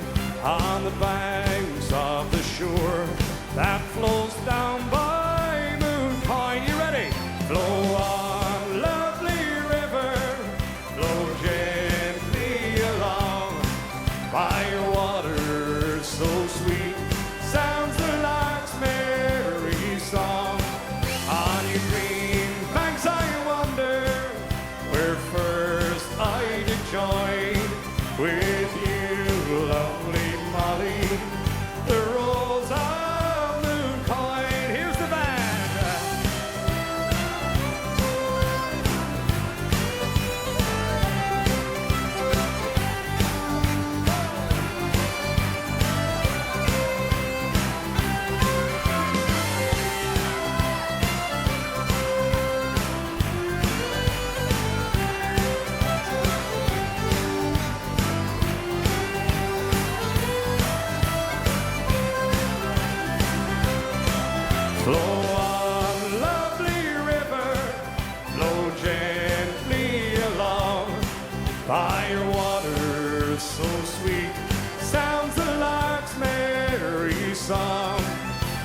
Fire water so sweet, sounds the lark's merry song.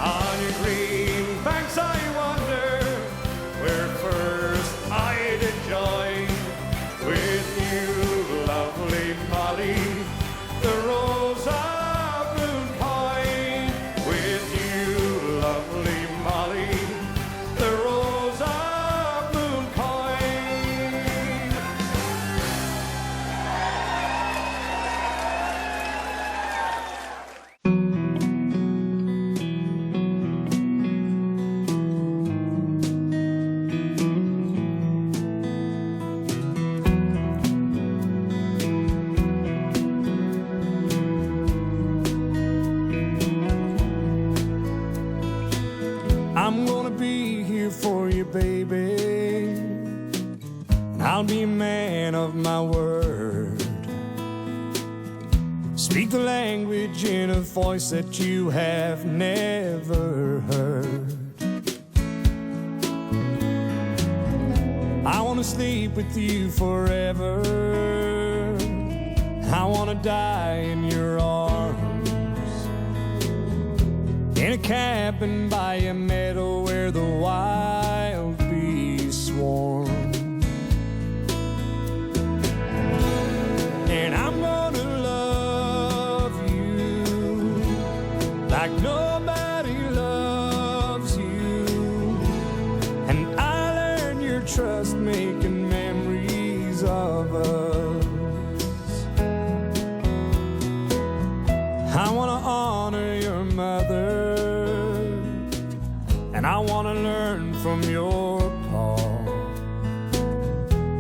On your green banks I wander, where first I did join with you, lovely Molly, the rose of Moon Point. With you, lovely Molly, the rose of Moon Point. I'm gonna be here for you, baby. I'll be a man of my word. Speak the language in a voice that you have never heard. I wanna sleep with you forever. I wanna die in your arms, in a cabin by a meadow where the wild bees swarm. And I'm gonna love you like nobody loves you. And I'll earn your trust, making memories of us. I wanna honor your mother, and I wanna learn from your pa.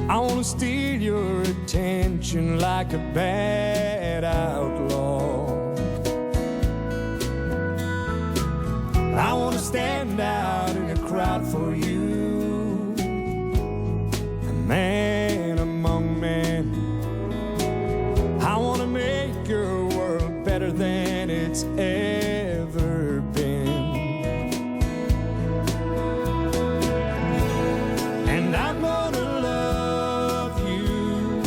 I wanna steal your attention like a bad outlaw. I wanna stand out in a crowd for you, a man among men. I wanna make your world better than it's ever been. And I'm gonna love you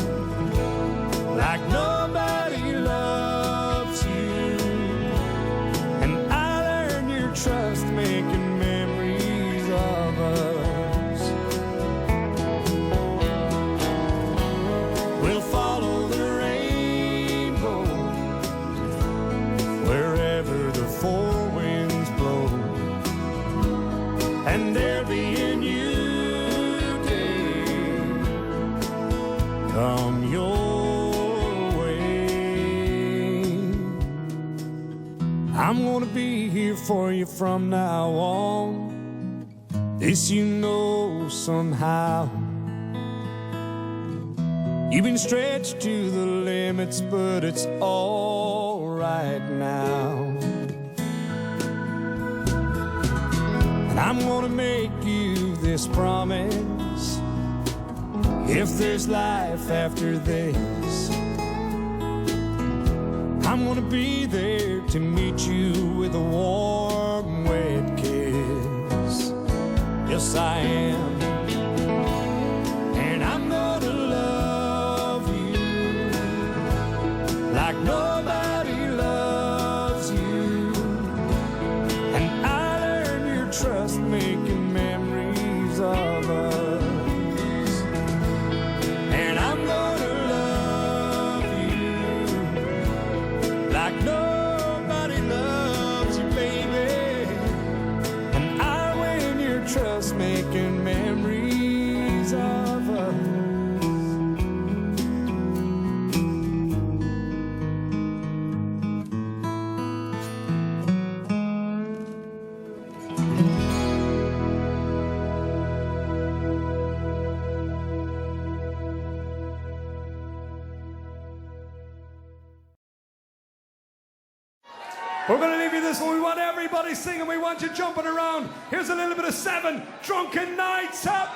like nobody loves you. And I'll earn your trust, making memories of us. We'll follow the rainbow wherever the four winds blow, and there'll be a new day come your way. I'm gonna be here for you from now on. This you know somehow. You've been stretched to the limits, but it's all right now. And I'm gonna make you this promise: if there's life after this, I'm gonna be there to meet you with a warm, wet kiss. Yes, I am. And I'm gonna love you like nobody loves you. And I'll earn your trust, making memories of us. And I'm gonna love you like nobody loves you, baby. And I'll win your trust, making memories of us. We're going to leave you this one. We want everybody singing. We want you jumping around. Here's a little bit of 7 Drunken Nights Up.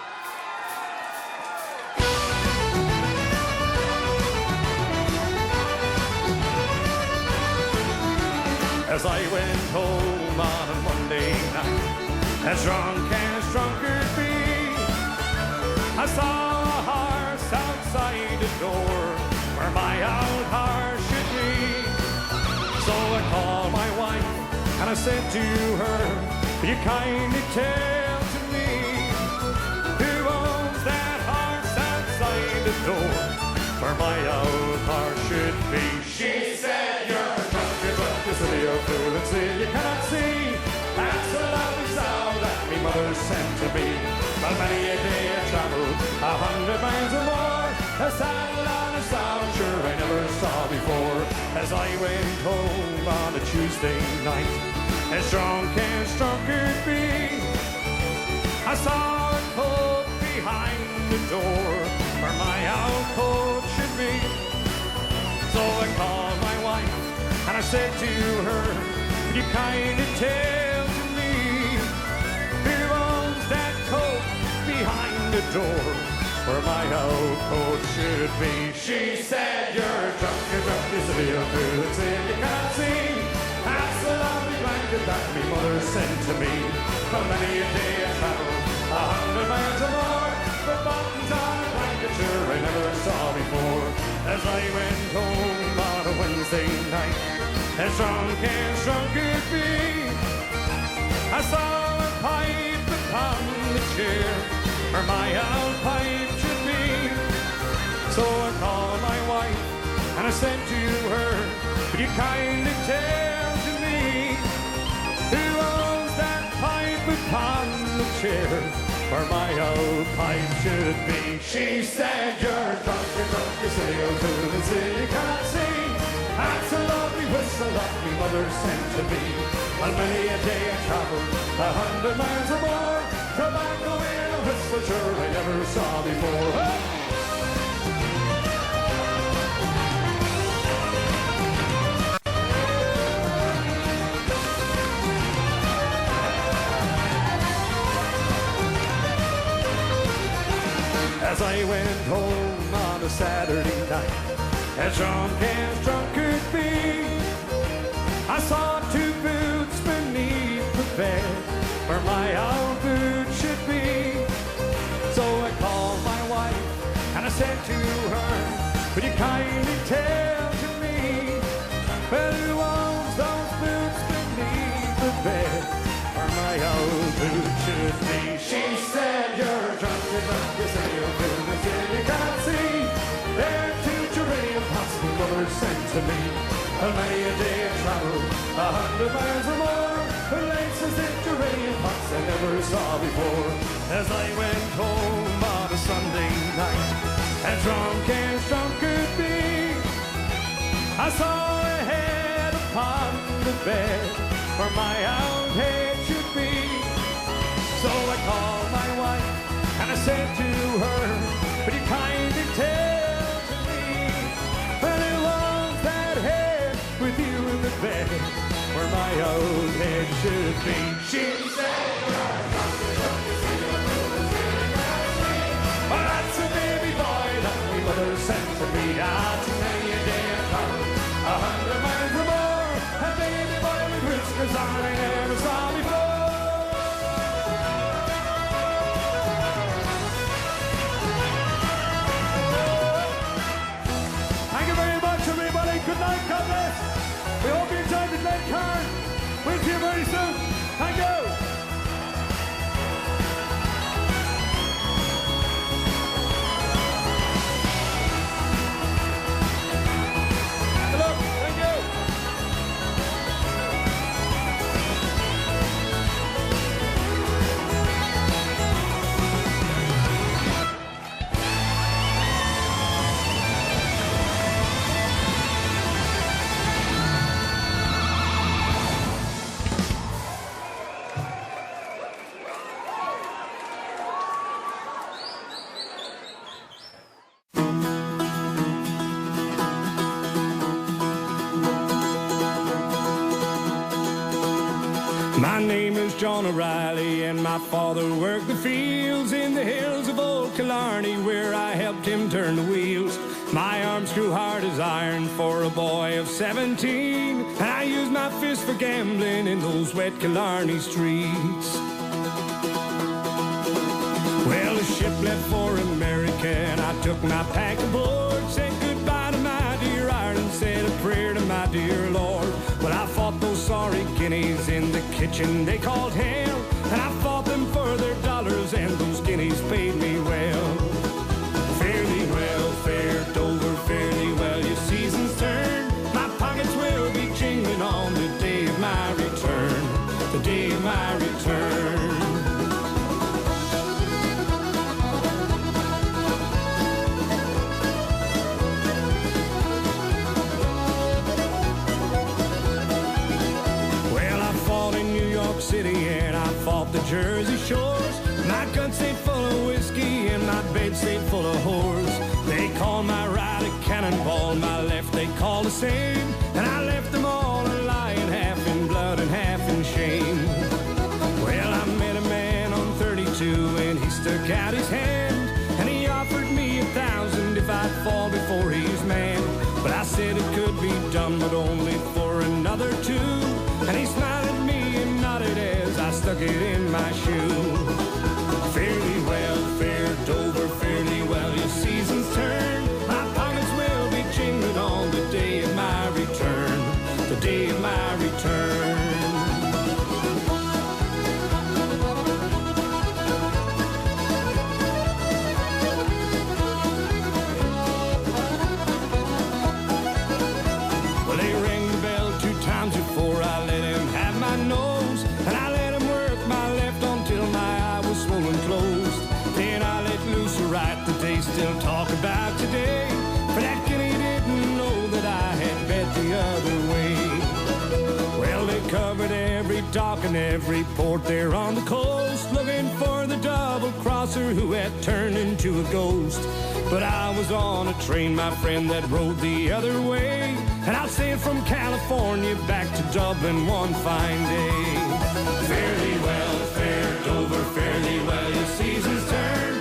As I went home on a Monday night, as drunk could be, I saw a horse outside the door. I said to her, will you kindly tell to me who owns that horse outside the door where my old horse should be? She said, you're drunk, the city of fool and see you cannot see. That's a lovely sound that me mother sent to me. But many a day I traveled 100 miles or more, a saddle on a sound sure I never saw before. As I went home on a Tuesday night, as drunk could be, I saw a coat behind the door where my old coat should be. So I called my wife and I said to her, would you kindly tell to me who owns that coat behind the door where my old coat should be? She said, you're drunk, this will be a fool and say you can't see. That's the lovely blanket that me mother sent to me. For many a day I traveled 100 miles or more, with buttons on a blanket sure I never saw before. As I went home on a Wednesday night, as drunk could be, I saw a pipe upon the chair where my old pipe should be. So I called my wife and I said to her, would you kindly tell to me who owns that pipe upon the chair where my old pipe should be? She said, you're drunk, you say you're fool and say you can't see. That's a lovely whistle that me mother sent to me. On many a day I traveled 100 miles or more, tobacco in a whistle sure I never saw before. As I went home on a Saturday night, as drunk could be, I saw two boots beneath the bed where my old boot should be. So I called my wife and I said to her, would you kindly tell to me, well, who owns those boots beneath the bed where my old boot should be? She said, you're drunk, you say you're fool and say you can't see. They're two geranium pots my mother sent to me. On many a day I traveled 100 miles or more, the laces in geranium pots I never saw before. As I went home on a Sunday night, as drunk could be, I saw a head upon the bed where my old head should be. So I called my wife and I said to her, would you kindly tell to me, well, who owns that head with you in the bed where my old head should be? She said, well, that's a baby boy that my mother sent to me. Too many a day I traveled 100 miles or more, a baby boy with whiskers on I never saw before. Good night, God bless. We hope you enjoyed the Glen Carn. We'll see you very soon. Thank you. Hello. Thank you. My name is John O'Reilly, and my father worked the fields in the hills of Old Killarney, where I helped him turn the wheels. My arms grew hard as iron for a boy of 17, and I used my fist for gambling in those wet Killarney streets. Well, the ship left for America, and I took my pack aboard, said goodbye to my dear Ireland, said a prayer to my dear Lord. Well, I fought those sorry guineas in the Jersey shores. My guts ain't full of whiskey and my bed stayed full of whores. They call my right a cannonball, my left they call the same. And I left them all a lying, half in blood and half in shame. Well, I met a man on 32 and he stuck out his hand, and he offered me 1,000 if I'd fall before his man. But I said it could be done, but only for another 2. And he smiled at me and nodded as I stuck it in my shoe. Fairly well, fair Dover, fairly well, your season's turn. My pockets will be jingling on the day of my return, the day of my return. Well, they rang the bell 2 times before I let him have my nose, and I let him work my left until my eye was swollen closed. Then I let loose a right that they still talk about today, for that guinea didn't know that I had bet the other way. Well, they covered every dock and every port there on the coast, looking for the double-crosser who had turned into a ghost. But I was on a train, my friend, that rode the other way, and I'll sail from California back to Dublin one fine day. Fairly well, fair Dover, fairly well, your season's turn.